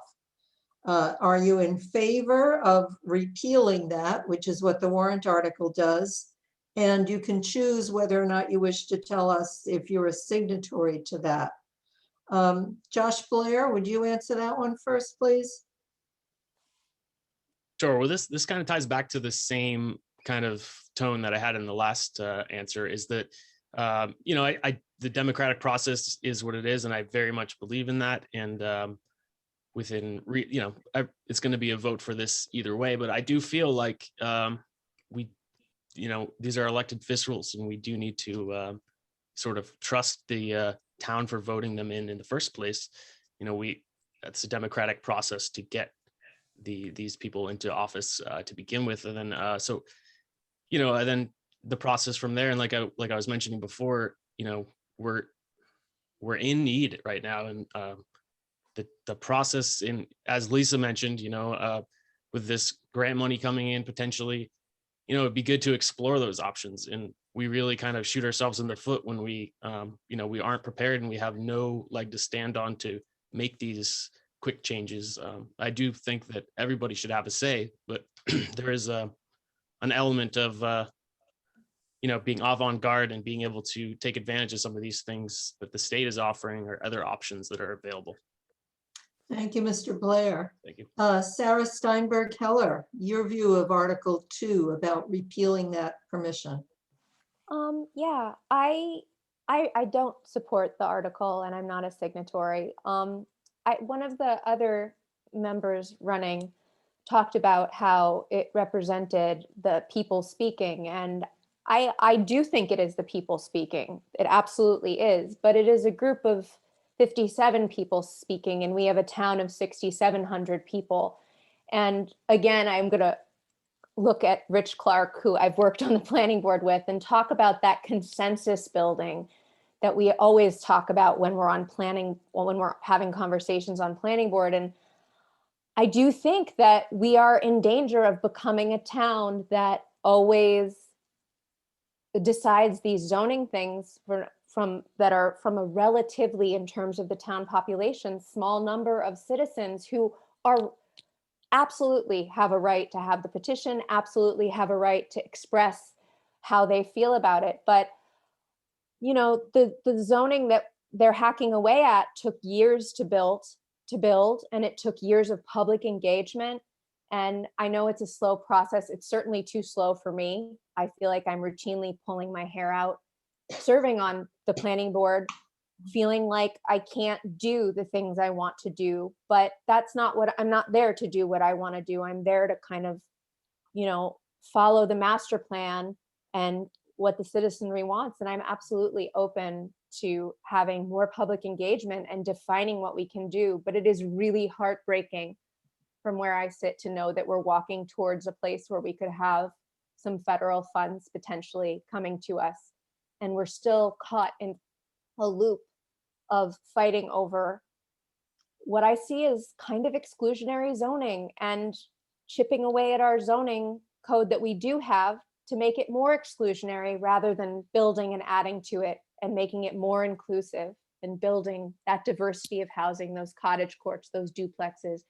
Are you in favor of repealing that, which is what the warrant article does? And you can choose whether or not you wish to tell us if you're a signatory to that. Josh Blair, would you answer that one first, please? Sure. Well, this kind of ties back to the same kind of tone that I had in the last answer, is that the democratic process is what it is, and I very much believe in that. And it's going to be a vote for this either way. But I do feel like these are elected officials, and we do need to sort of trust the town for voting them in the first place. That's a democratic process to get these people into office to begin with, and then and then the process from there. And like I was mentioning before, we're in need right now, and the process, as Lisa mentioned, with this grant money coming in potentially, it'd be good to explore those options. And we really kind of shoot ourselves in the foot when we aren't prepared and we have no leg to stand on to make these quick changes. I do think that everybody should have a say, but there is an element of being avant-garde and being able to take advantage of some of these things that the state is offering or other options that are available. Thank you, Mr. Blair. Thank you. Sarah Steinberg Heller, your view of Article 2 about repealing that permission. Yeah, I don't support the article and I'm not a signatory. One of the other members running talked about how it represented the people speaking, and I do think it is the people speaking. It absolutely is, but it is a group of 57 people speaking, and we have a town of 6,700 people. And again, I'm going to look at Rich Clark, who I've worked on the planning board with, and talk about that consensus building that we always talk about when we're on planning, when we're having conversations on planning board. And I do think that we are in danger of becoming a town that always decides these zoning things that are from a relatively, in terms of the town population, small number of citizens who are absolutely have a right to have the petition, absolutely have a right to express how they feel about it. But the zoning that they're hacking away at took years to build, and it took years of public engagement. And I know it's a slow process. It's certainly too slow for me. I feel like I'm routinely pulling my hair out, serving on the planning board, feeling like I can't do the things I want to do, but that's not what I'm not there to do what I want to do. I'm there to kind of, follow the master plan and what the citizenry wants. And I'm absolutely open to having more public engagement and defining what we can do. But it is really heartbreaking from where I sit to know that we're walking towards a place where we could have some federal funds potentially coming to us. And we're still caught in a loop of fighting over what I see as kind of exclusionary zoning and chipping away at our zoning code that we do have to make it more exclusionary rather than building and adding to it and making it more inclusive and building that diversity of housing, those cottage courts, those duplexes.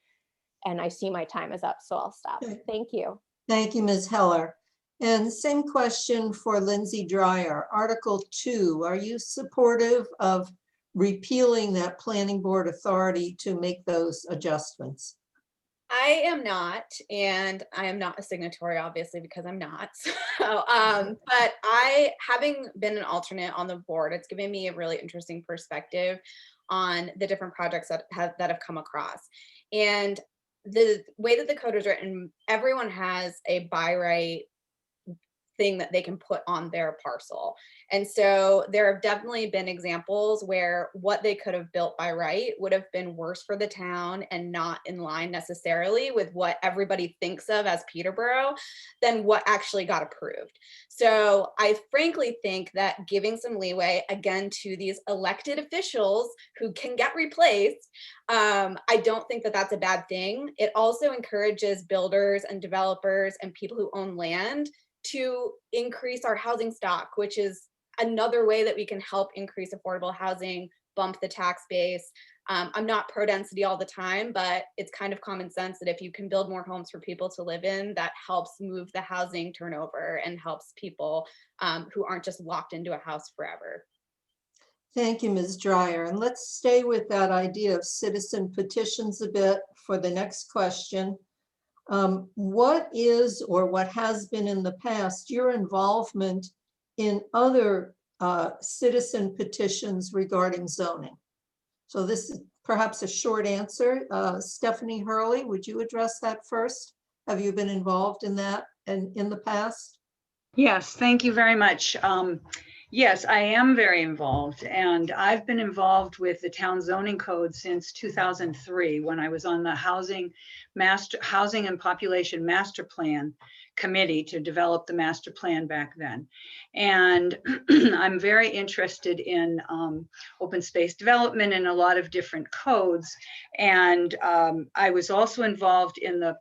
And I see my time is up, so I'll stop. Okay. Thank you. Thank you, Ms. Heller. And same question for Lindsay Dreyer. Article 2, are you supportive of repealing that planning board authority to make those adjustments? I am not, and I am not a signatory, obviously, because I'm not. So, but having been an alternate on the board, it's given me a really interesting perspective on the different projects that have come across. And the way that the code is written, everyone has a by right thing that they can put on their parcel. And so there have definitely been examples where what they could have built by right would have been worse for the town and not in line necessarily with what everybody thinks of as Peterborough than what actually got approved. So I frankly think that giving some leeway again to these elected officials who can get replaced, I don't think that that's a bad thing. It also encourages builders and developers and people who own land to increase our housing stock, which is another way that we can help increase affordable housing, bump the tax base. I'm not pro density all the time, but it's kind of common sense that if you can build more homes for people to live in, that helps move the housing turnover and helps people who aren't just locked into a house forever. Thank you, Ms. Dreyer. And let's stay with that idea of citizen petitions a bit for the next question. What is, or what has been in the past, your involvement in other citizen petitions regarding zoning? So this is perhaps a short answer. Stephanie Hurley, would you address that first? Have you been involved in that and in the past? Yes, thank you very much. Yes, I am very involved, and I've been involved with the town zoning code since 2003 when I was on the Housing and Population Master Plan Committee to develop the master plan back then. And I'm very interested in open space development and a lot of different codes. And I was also involved in the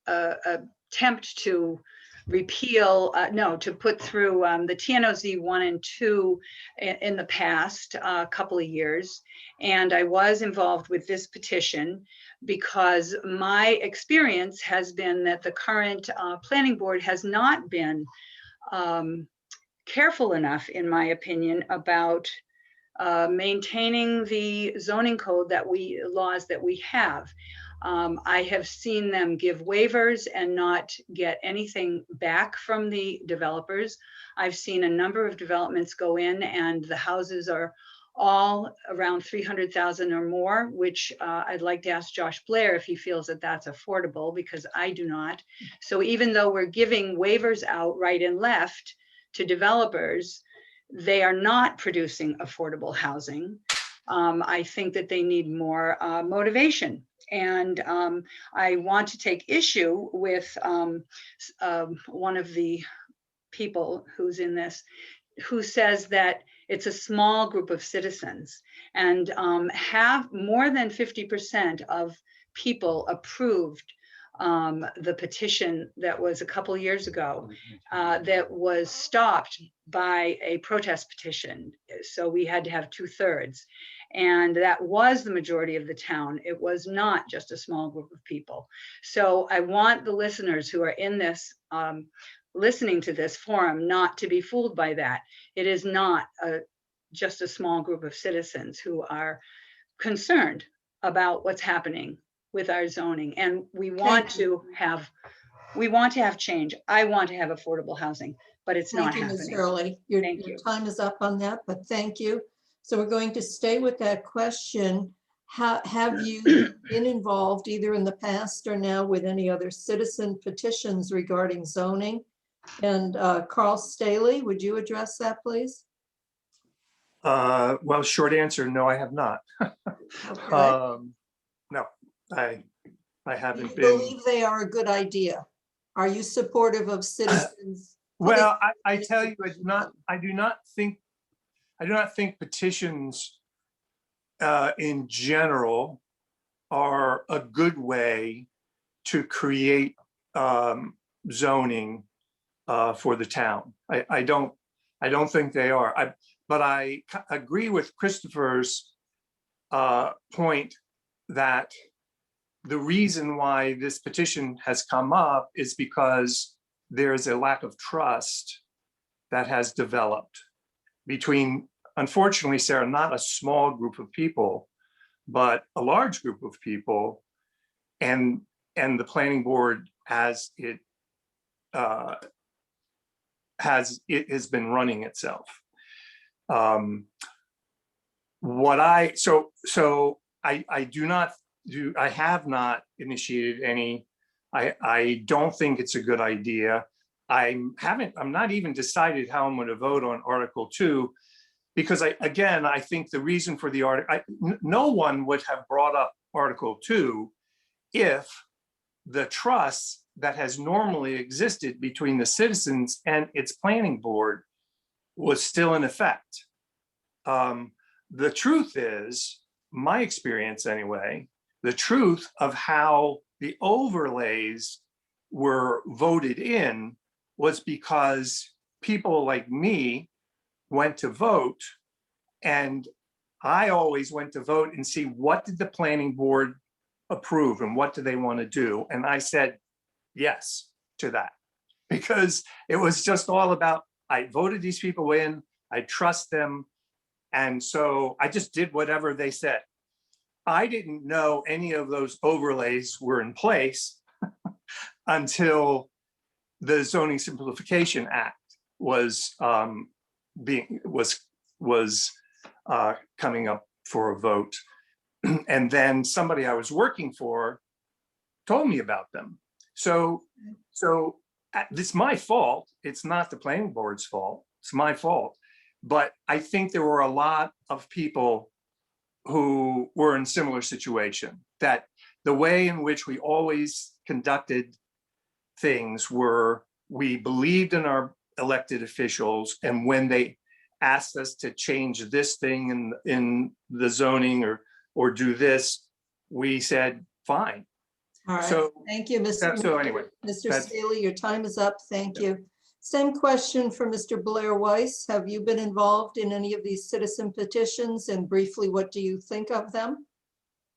attempt to repeal, to put through the TNOZ 1 and 2 in the past couple of years. And I was involved with this petition because my experience has been that the current planning board has not been careful enough, in my opinion, about maintaining the zoning code laws that we have. I have seen them give waivers and not get anything back from the developers. I've seen a number of developments go in and the houses are all around 300,000 or more, which I'd like to ask Josh Blair if he feels that that's affordable, because I do not. So even though we're giving waivers out right and left to developers, they are not producing affordable housing. I think that they need more motivation. And I want to take issue with one of the people who's in this, who says that it's a small group of citizens, and have more than 50% of people approved the petition that was a couple years ago that was stopped by a protest petition. So we had to have 2/3. And that was the majority of the town. It was not just a small group of people. So I want the listeners who are in this, listening to this forum, not to be fooled by that. It is not just a small group of citizens who are concerned about what's happening with our zoning. And we want to have change. I want to have affordable housing, but it's not Thank you, Ms. happening. Hurley. Your time is up on that, but thank you. So we're going to stay with that question. Have you been involved either in the past or now with any other citizen petitions regarding zoning? And Carl Staley, would you address that, please? Well, short answer, no, I have not. Okay. No, I haven't You been. believe they are a good idea? Are you supportive of citizens? Well, I tell you, I do not think petitions in general are a good way to create zoning for the town. I don't think they are. But I agree with Christopher's point that the reason why this petition has come up is because there's a lack of trust that has developed between, unfortunately, Sarah, not a small group of people, but a large group of people, and the planning board as it has been running itself. I have not initiated any. I don't think it's a good idea. I'm not even decided how I'm going to vote on Article 2, because I think the reason for the article, no one would have brought up Article 2 if the trust that has normally existed between the citizens and its planning board was still in effect. The truth is, my experience anyway, the truth of how the overlays were voted in was because people like me went to vote, and I always went to vote and see what did the planning board approve and what do they want to do. And I said yes to that, because it was just all about, I voted these people in, I trust them. And so I just did whatever they said. I didn't know any of those overlays were in place until the Zoning Simplification Act was coming up for a vote. And then somebody I was working for told me about them. So it's my fault. It's not the planning board's fault. It's my fault. But I think there were a lot of people who were in similar situation, that the way in which we always conducted things were, we believed in our elected officials, and when they asked us to change this thing in the zoning or do this, we said, fine. All right, So, thank you, Mr. so anyway, Mr. that's- Staley, your time is up. Thank you. Same question for Mr. Blair Weiss. Have you been involved in any of these citizen petitions, and briefly, what do you think of them?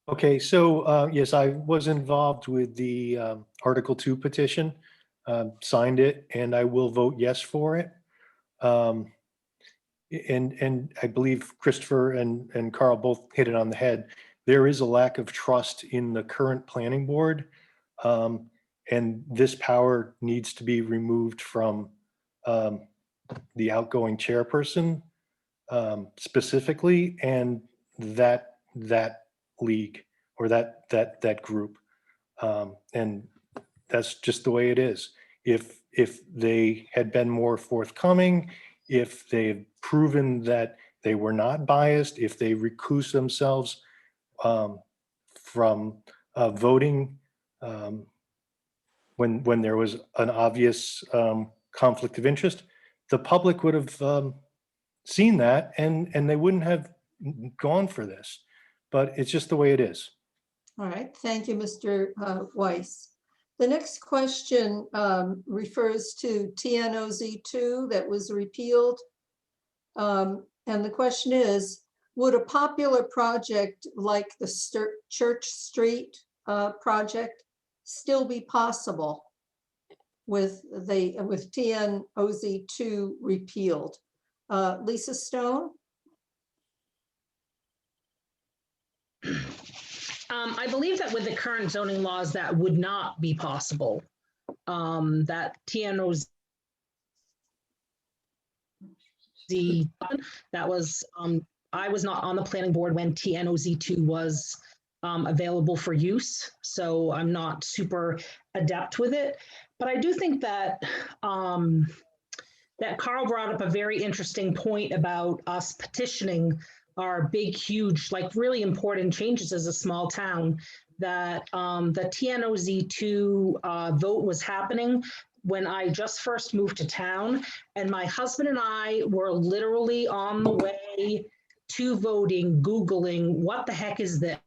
Okay, so yes, I was involved with the Article 2 petition, signed it, and I will vote yes for it. And I believe Christopher and Carl both hit it on the head. There is a lack of trust in the current planning board. And this power needs to be removed from the outgoing chairperson specifically, and that league or that group. And that's just the way it is. If they had been more forthcoming, if they've proven that they were not biased, if they recuse themselves from voting when there was an obvious conflict of interest, the public would have seen that and they wouldn't have gone for this. But it's just the way it is. All right, thank you, Mr. Weiss. The next question refers to TNOZ2 that was repealed. And the question is, would a popular project like the Church Street project still be possible with TNOZ2 repealed? Lisa Stone? I believe that with the current zoning laws, that would not be possible. That TNOZ, that was, I was not on the planning board when TNOZ2 was available for use, so I'm not super adept with it. But I do think that that Carl brought up a very interesting point about us petitioning our big, huge, like really important changes as a small town, that the TNOZ2 vote was happening when I just first moved to town, and my husband and I were literally on the way to voting, Googling, what the heck is this?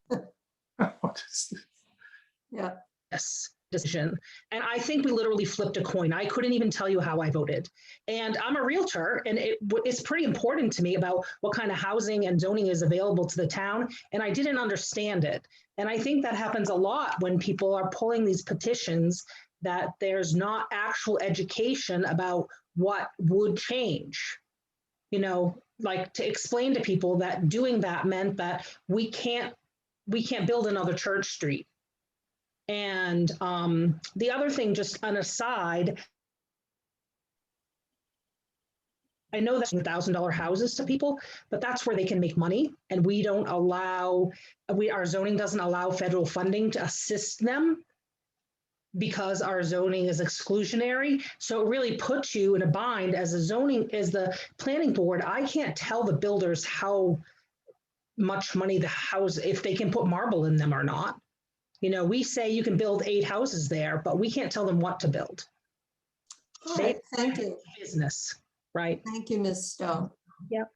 Yeah. Yes. Decision. And I think we literally flipped a coin. I couldn't even tell you how I voted. And I'm a realtor, and it's pretty important to me about what kind of housing and zoning is available to the town. And I didn't understand it. And I think that happens a lot when people are pulling these petitions, that there's not actual education about what would change. You know, like to explain to people that doing that meant that we can't build another Church Street. And the other thing, just an aside, I know that's $1,000 houses to people, but that's where they can make money. And we don't allow, our zoning doesn't allow federal funding to assist them because our zoning is exclusionary. So it really puts you in a bind as the planning board. I can't tell the builders how much money the house, if they can put marble in them or not. You know, we say you can build 8 houses there, but we can't tell them what to build. All right, thank you. Business, right? Thank you, Ms. Stone. Yep.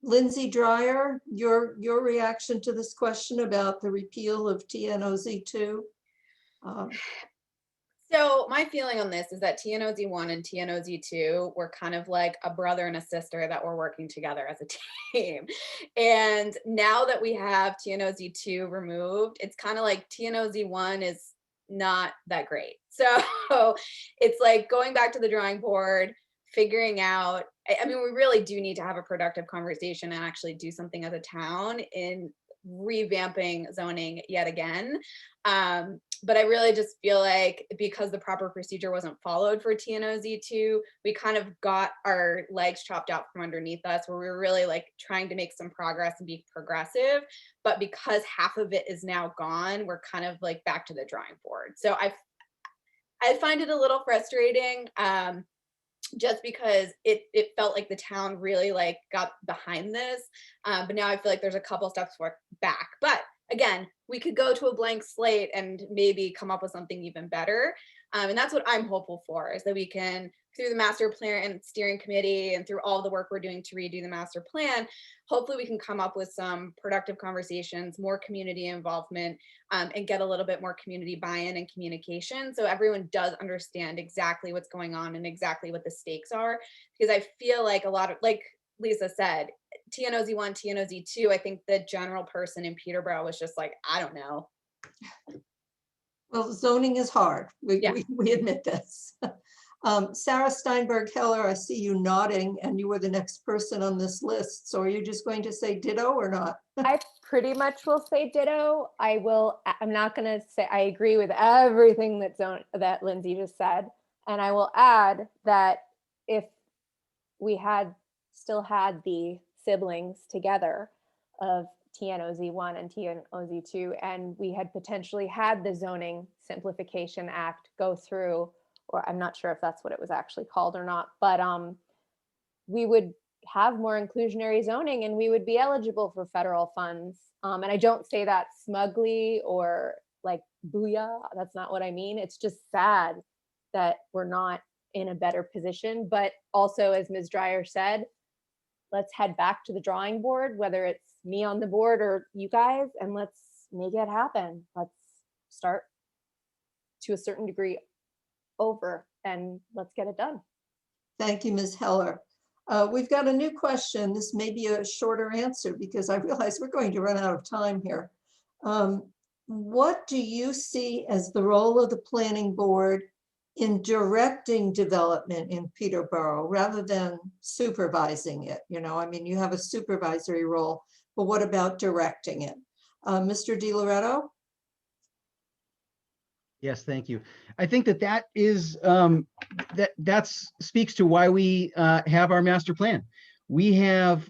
Lindsay Dreyer, your reaction to this question about the repeal of TNOZ2? So my feeling on this is that TNOZ1 and TNOZ2 were kind of like a brother and a sister that were working together as a team. And now that we have TNOZ2 removed, it's kind of like TNOZ1 is not that great. So it's like going back to the drawing board, figuring out, I mean, we really do need to have a productive conversation and actually do something as a town in revamping zoning yet again. But I really just feel like because the proper procedure wasn't followed for TNOZ2, we kind of got our legs chopped out from underneath us, where we were really like trying to make some progress and be progressive. But because half of it is now gone, we're kind of like back to the drawing board. So I find it a little frustrating. Just because it felt like the town really like got behind this. But now I feel like there's a couple steps back. But again, we could go to a blank slate and maybe come up with something even better. And that's what I'm hopeful for, is that we can, through the master plan and steering committee and through all the work we're doing to redo the master plan, hopefully we can come up with some productive conversations, more community involvement, and get a little bit more community buy-in and communication, so everyone does understand exactly what's going on and exactly what the stakes are. Because I feel like a lot of, like Lisa said, TNOZ1, TNOZ2, I think the general person in Peterborough was just like, I don't know. Well, zoning is hard. Yeah. We admit this. Sarah Steinberg Heller, I see you nodding, and you were the next person on this list. So are you just going to say ditto or not? I pretty much will say ditto. I'm not going to say I agree with everything that Lindsay just said. And I will add that if we had still had the siblings together of TNOZ1 and TNOZ2, and we had potentially had the Zoning Simplification Act go through, or I'm not sure if that's what it was actually called or not, but we would have more inclusionary zoning and we would be eligible for federal funds. And I don't say that smugly or like booyah, that's not what I mean. It's just sad that we're not in a better position. But also, as Ms. Dreyer said, let's head back to the drawing board, whether it's me on the board or you guys, and let's make it happen. Let's start to a certain degree over and let's get it done. Thank you, Ms. Heller. We've got a new question. This may be a shorter answer because I realize we're going to run out of time here. What do you see as the role of the planning board in directing development in Peterborough rather than supervising it? You know, I mean, you have a supervisory role, but what about directing it? Mr. DiLoretto? Yes, thank you. I think that is that speaks to why we have our master plan. We have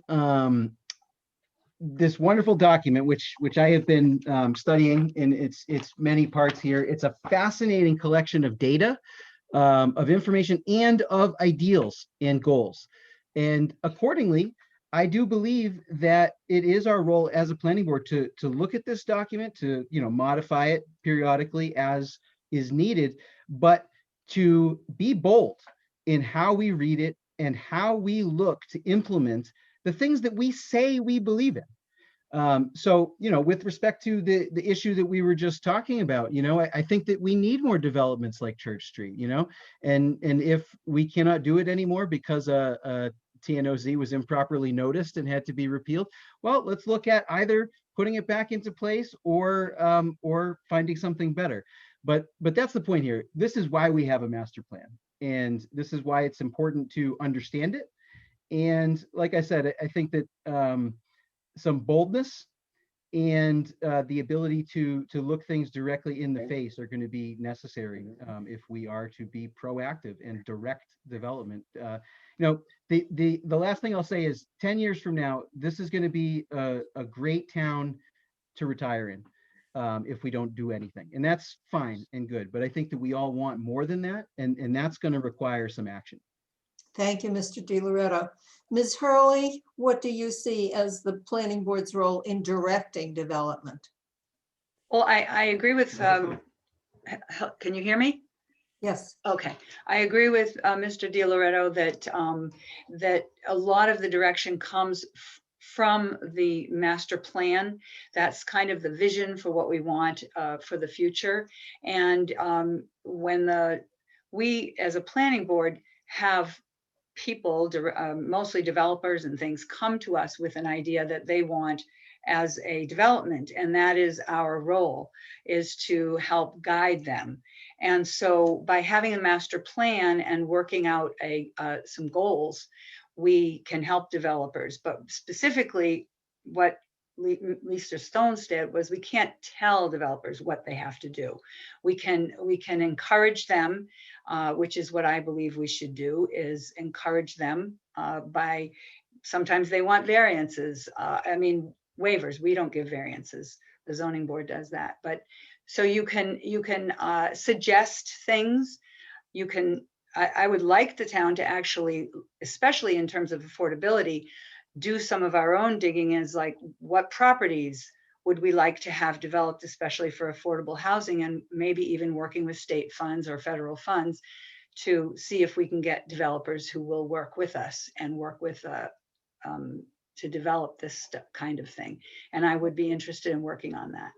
this wonderful document, which I have been studying in its many parts here. It's a fascinating collection of data, of information, and of ideals and goals. And accordingly, I do believe that it is our role as a planning board to look at this document, to modify it periodically as is needed, but to be bold in how we read it and how we look to implement the things that we say we believe in. So, with respect to the issue that we were just talking about, I think that we need more developments like Church Street, and if we cannot do it anymore because TNOZ was improperly noticed and had to be repealed, well, let's look at either putting it back into place or finding something better. But that's the point here. This is why we have a master plan, and this is why it's important to understand it. And like I said, I think that some boldness and the ability to look things directly in the face are going to be necessary if we are to be proactive and direct development. The last thing I'll say is 10 years from now, this is going to be a great town to retire in if we don't do anything. And that's fine and good. But I think that we all want more than that. And that's going to require some action. Thank you, Mr. DiLoretto. Ms. Hurley, what do you see as the planning board's role in directing development? Well, I agree with, can you hear me? Yes. Okay, I agree with Mr. DiLoretto that a lot of the direction comes from the master plan. That's kind of the vision for what we want for the future. And when we as a planning board have people, mostly developers and things, come to us with an idea that they want as a development, and that is our role, is to help guide them. And so by having a master plan and working out some goals, we can help developers. But specifically what Lisa Stones did was we can't tell developers what they have to do. We can encourage them, which is what I believe we should do, is encourage them by, sometimes they want variances. Waivers, we don't give variances. The zoning board does that. But so you can suggest things. I would like the town to actually, especially in terms of affordability, do some of our own digging, is like what properties would we like to have developed, especially for affordable housing, and maybe even working with state funds or federal funds to see if we can get developers who will work with us and work with to develop this kind of thing. And I would be interested in working on that.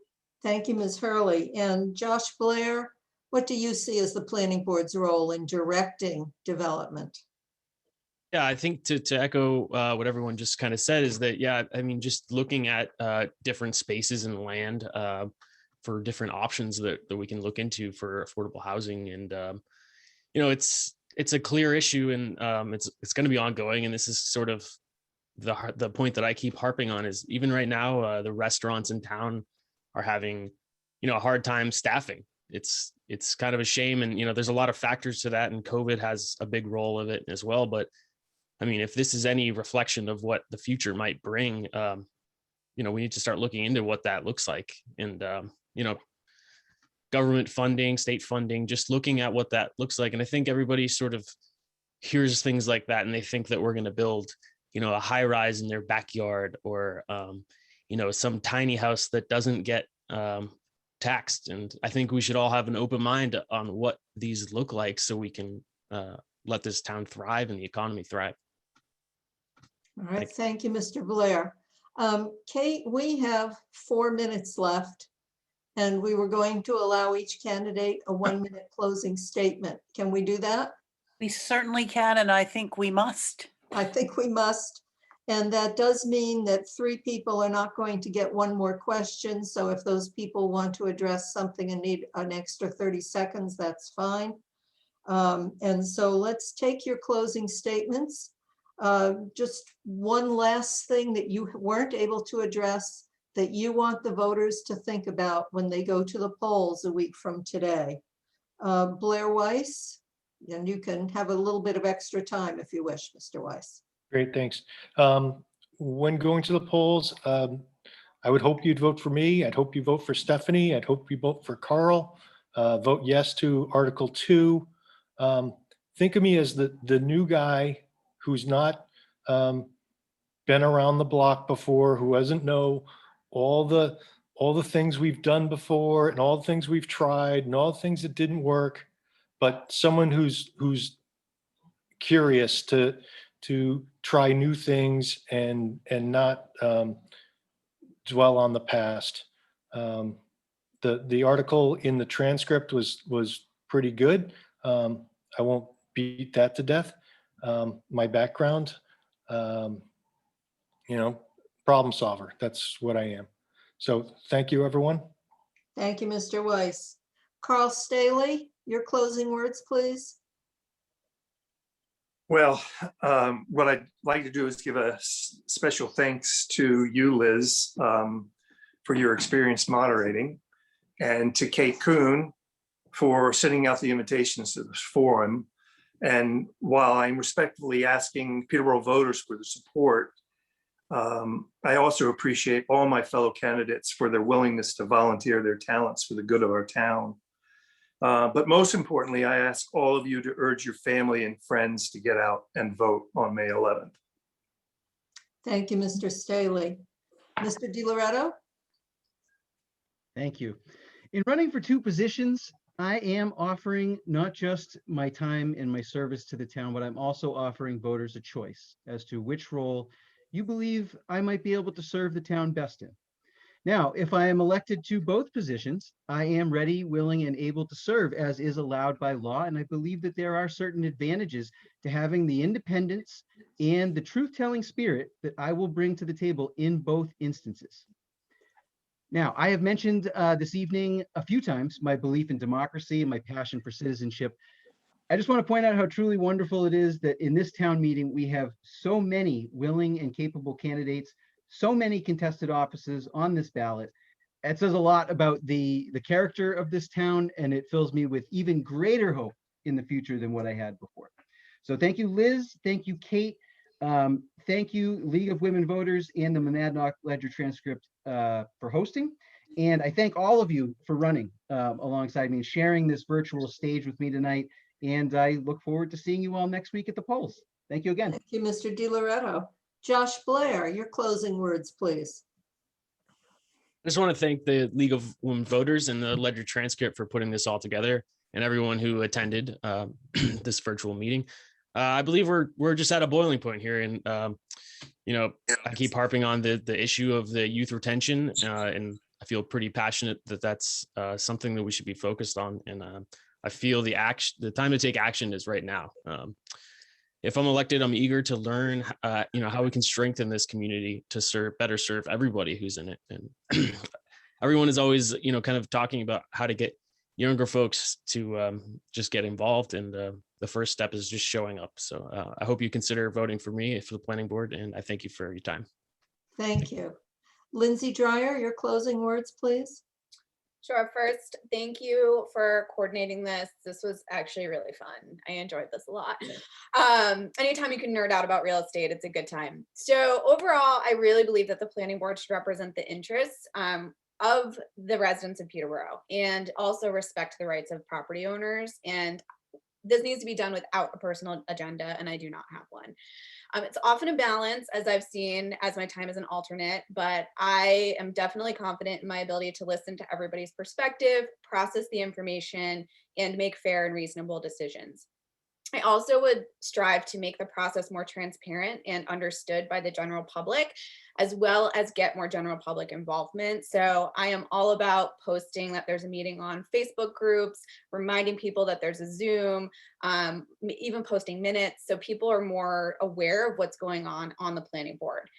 Thank you, Ms. Hurley. And Josh Blair, what do you see as the planning board's role in directing development? Yeah, I think to echo what everyone just kind of said is that, yeah, I mean, just looking at different spaces and land for different options that we can look into for affordable housing. And, you know, it's a clear issue, and it's going to be ongoing. And this is sort of the point that I keep harping on is even right now, the restaurants in town are having, you know, a hard time staffing. It's kind of a shame. And, you know, there's a lot of factors to that, and COVID has a big role of it as well. But I mean, if this is any reflection of what the future might bring, you know, we need to start looking into what that looks like. And, you know, government funding, state funding, just looking at what that looks like. And I think everybody sort of hears things like that, and they think that we're going to build, you know, a high rise in their backyard, or, you know, some tiny house that doesn't get taxed. And I think we should all have an open mind on what these look like, so we can let this town thrive and the economy thrive. All right, thank you, Mr. Blair. Kate, we have 4 minutes left, and we were going to allow each candidate a 1-minute closing statement. Can we do that? We certainly can, and I think we must. I think we must. And that does mean that 3 people are not going to get 1 more question. So if those people want to address something and need an extra 30 seconds, that's fine. And so let's take your closing statements. Just one last thing that you weren't able to address that you want the voters to think about when they go to the polls a week from today. Blair Weiss, and you can have a little bit of extra time if you wish, Mr. Weiss. Great, thanks. When going to the polls, I would hope you'd vote for me. I'd hope you vote for Stephanie. I'd hope you vote for Carl. Vote yes to Article 2. Think of me as the new guy who's not been around the block before, who doesn't know all the things we've done before, and all the things we've tried, and all the things that didn't work, but someone who's curious to try new things and not dwell on the past. The article in the transcript was pretty good. I won't beat that to death. My background, you know, problem solver. That's what I am. So thank you, everyone. Thank you, Mr. Weiss. Carl Staley, your closing words, please. Well, what I'd like to do is give a special thanks to you, Liz, for your experience moderating, and to Kate Kuhn for sending out the invitations to this forum. And while I'm respectfully asking Peterborough voters for the support, I also appreciate all my fellow candidates for their willingness to volunteer their talents for the good of our town. But most importantly, I ask all of you to urge your family and friends to get out and vote on May 11th. Thank you, Mr. Staley. Mr. DiLoretto? Thank you. In running for 2 positions, I am offering not just my time and my service to the town, but I'm also offering voters a choice as to which role you believe I might be able to serve the town best in. Now, if I am elected to both positions, I am ready, willing, and able to serve as is allowed by law. And I believe that there are certain advantages to having the independence and the truth-telling spirit that I will bring to the table in both instances. Now, I have mentioned this evening a few times my belief in democracy and my passion for citizenship. I just want to point out how truly wonderful it is that in this town meeting, we have so many willing and capable candidates, so many contested offices on this ballot. It says a lot about the character of this town, and it fills me with even greater hope in the future than what I had before. So thank you, Liz. Thank you, Kate. Thank you, League of Women Voters and the Monadnock Ledger Transcript for hosting. And I thank all of you for running alongside me and sharing this virtual stage with me tonight. And I look forward to seeing you all next week at the polls. Thank you again. Thank you, Mr. DiLoretto. Josh Blair, your closing words, please. I just want to thank the League of Women Voters and the Ledger Transcript for putting this all together, and everyone who attended this virtual meeting. I believe we're just at a boiling point here, and I keep harping on the issue of the youth retention, and I feel pretty passionate that that's something that we should be focused on. And I feel the time to take action is right now. If I'm elected, I'm eager to learn, how we can strengthen this community to better serve everybody who's in it. And everyone is always, kind of talking about how to get younger folks to just get involved. And the first step is just showing up. So I hope you consider voting for me for the planning board. And I thank you for your time. Thank you. Lindsay Dreyer, your closing words, please. Sure. First, thank you for coordinating this. This was actually really fun. I enjoyed this a lot. Anytime you can nerd out about real estate, it's a good time. So overall, I really believe that the planning board should represent the interests of the residents of Peterborough and also respect the rights of property owners. And this needs to be done without a personal agenda, and I do not have one. It's often a balance, as I've seen as my time as an alternate, but I am definitely confident in my ability to listen to everybody's perspective, process the information, and make fair and reasonable decisions. I also would strive to make the process more transparent and understood by the general public, as well as get more general public involvement. So I am all about posting that there's a meeting on Facebook groups, reminding people that there's a Zoom, even posting minutes so people are more aware of what's going on the planning board.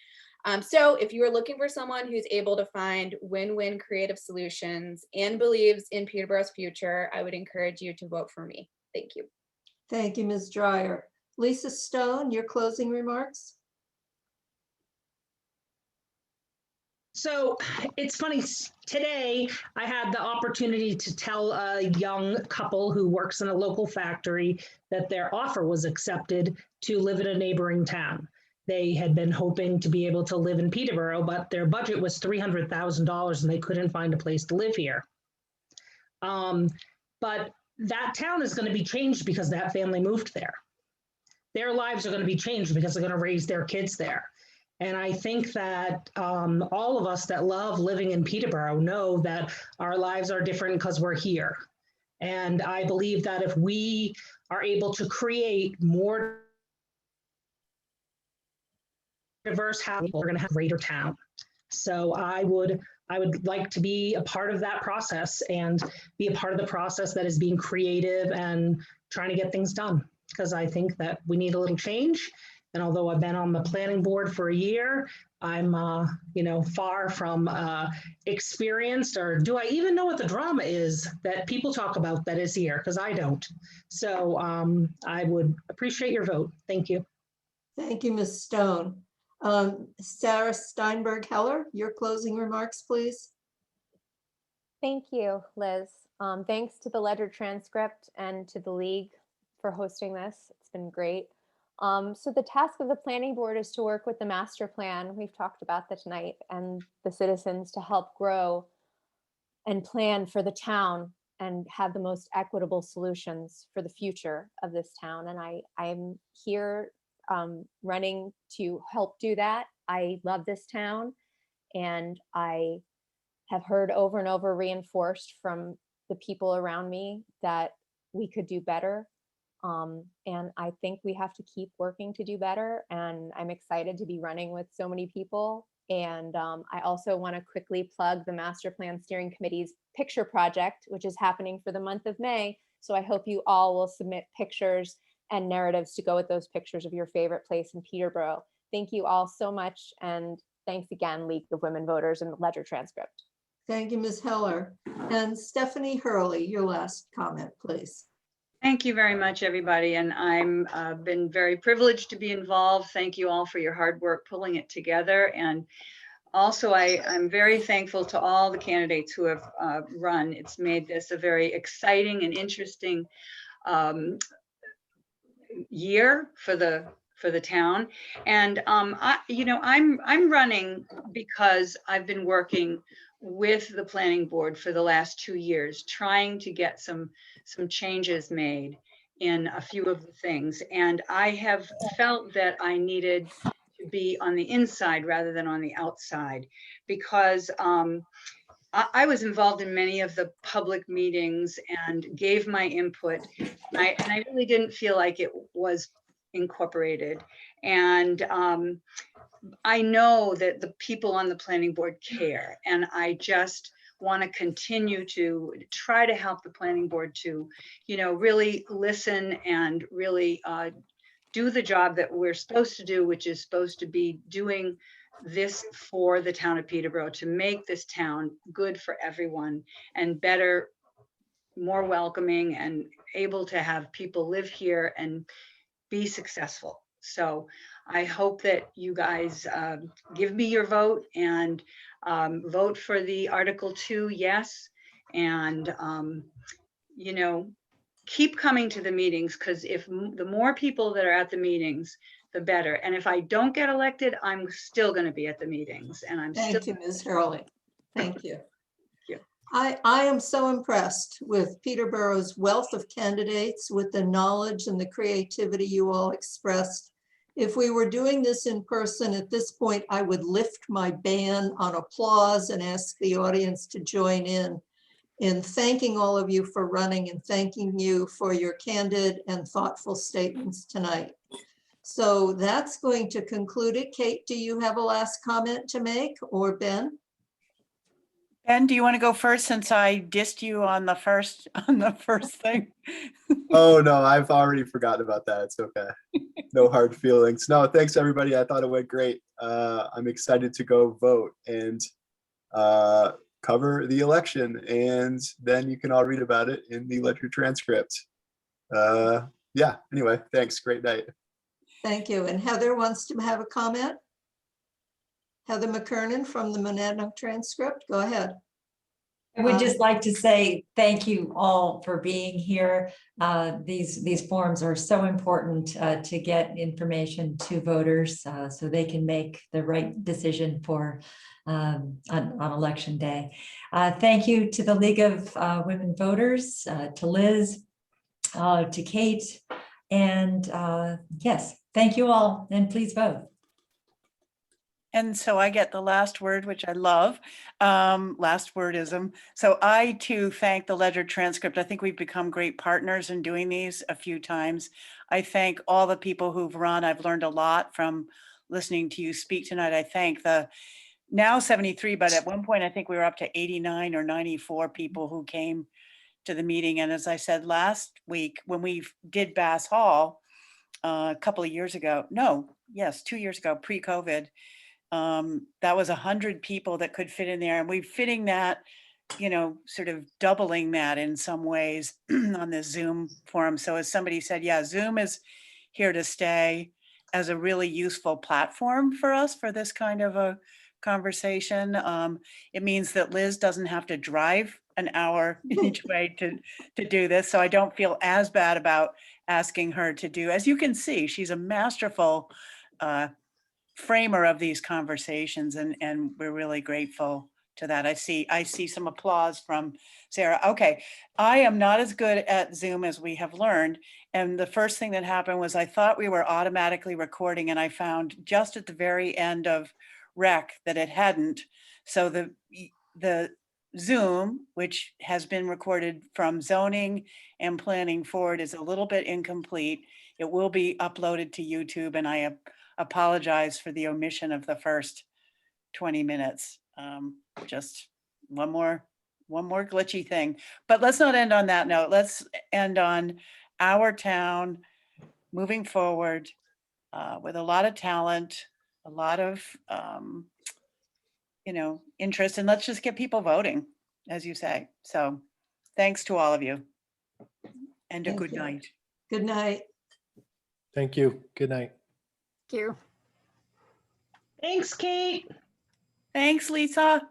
So if you are looking for someone who's able to find win-win creative solutions and believes in Peterborough's future, I would encourage you to vote for me. Thank you. Thank you, Ms. Dreyer. Lisa Stone, your closing remarks. So it's funny, today I had the opportunity to tell a young couple who works in a local factory that their offer was accepted to live in a neighboring town. They had been hoping to be able to live in Peterborough, but their budget was $300,000 and they couldn't find a place to live here. But that town is going to be changed because that family moved there. Their lives are going to be changed because they're going to raise their kids there. And I think that all of us that love living in Peterborough know that our lives are different because we're here. And I believe that if we are able to create more diverse housing, we're going to have a greater town. So I would like to be a part of that process and be a part of the process that is being creative and trying to get things done, because I think that we need a little change. And although I've been on the planning board for a year, I'm, far from experienced, or do I even know what the drama is that people talk about that is here? Because I don't. So I would appreciate your vote. Thank you. Thank you, Ms. Stone. Sarah Steinberg Heller, your closing remarks, please. Thank you, Liz. Thanks to the Ledger Transcript and to the League for hosting this. It's been great. So the task of the planning board is to work with the master plan, we've talked about that tonight, and the citizens to help grow and plan for the town and have the most equitable solutions for the future of this town. And I'm here running to help do that. I love this town, and I have heard over and over reinforced from the people around me that we could do better. And I think we have to keep working to do better. And I'm excited to be running with so many people. And I also want to quickly plug the Master Plan Steering Committee's picture project, which is happening for the month of May. So I hope you all will submit pictures and narratives to go with those pictures of your favorite place in Peterborough. Thank you all so much. And thanks again, League of Women Voters and Ledger Transcript. Thank you, Ms. Heller. And Stephanie Hurley, your last comment, please. Thank you very much, everybody. And I'm been very privileged to be involved. Thank you all for your hard work pulling it together. And also, I'm very thankful to all the candidates who have run. It's made this a very exciting and interesting year for the town. And I'm running because I've been working with the planning board for the last 2 years, trying to get some changes made in a few of the things. And I have felt that I needed to be on the inside rather than on the outside, because I was involved in many of the public meetings and gave my input, and I really didn't feel like it was incorporated. And I know that the people on the planning board care, and I just want to continue to try to help the planning board to, really listen and really do the job that we're supposed to do, which is supposed to be doing this for the town of Peterborough, to make this town good for everyone and better, more welcoming, and able to have people live here and be successful. So I hope that you guys give me your vote and vote for the Article 2, yes. And, keep coming to the meetings, because if the more people that are at the meetings, the better. And if I don't get elected, I'm still going to be at the meetings, and I'm still. Thank you, Ms. Hurley. Thank you. you. I am so impressed with Peterborough's wealth of candidates, with the knowledge and the creativity you all expressed. If we were doing this in person at this point, I would lift my ban on applause and ask the audience to join in thanking all of you for running and thanking you for your candid and thoughtful statements tonight. So that's going to conclude it. Kate, do you have a last comment to make, or Ben? Ben, do you want to go first, since I dissed you on the first thing? Oh, no, I've already forgotten about that. It's okay. No hard feelings. No, thanks, everybody. I thought it went great. I'm excited to go vote and cover the election, and then you can all read about it in the ledger transcript. Yeah, anyway, thanks. Great night. Thank you. And Heather wants to have a comment. Heather McKernan from the Monadnock Transcript. Go ahead. I would just like to say thank you all for being here. These forums are so important to get information to voters so they can make the right decision for on election day. Thank you to the League of Women Voters, to Liz, to Kate, and yes, thank you all, and please vote. And so I get the last word, which I love, last wordism. So I too thank the Ledger Transcript. I think we've become great partners in doing these a few times. I thank all the people who've run. I've learned a lot from listening to you speak tonight. I thank the now 73, but at one point I think we were up to 89 or 94 people who came to the meeting. And as I said last week, when we did Bass Hall a couple of years ago, 2 years ago, pre-COVID, that was 100 people that could fit in there, and we're fitting that, sort of doubling that in some ways on this Zoom forum. So as somebody said, yeah, Zoom is here to stay as a really useful platform for us for this kind of a conversation. It means that Liz doesn't have to drive an hour each way to do this. So I don't feel as bad about asking her to do. As you can see, she's a masterful framer of these conversations, and we're really grateful to that. I see some applause from Sarah. Okay, I am not as good at Zoom as we have learned. And the first thing that happened was I thought we were automatically recording, and I found just at the very end of rec that it hadn't. So the Zoom, which has been recorded from zoning and planning forward, is a little bit incomplete. It will be uploaded to YouTube, and I apologize for the omission of the first 20 minutes. Just one more glitchy thing. But let's not end on that note. Let's end on our town moving forward with a lot of talent, a lot of interest, and let's just get people voting, as you say. So thanks to all of you, and a good night. Good night. Thank you. Good night. Thank you. Thanks, Kate. Thanks, Lisa.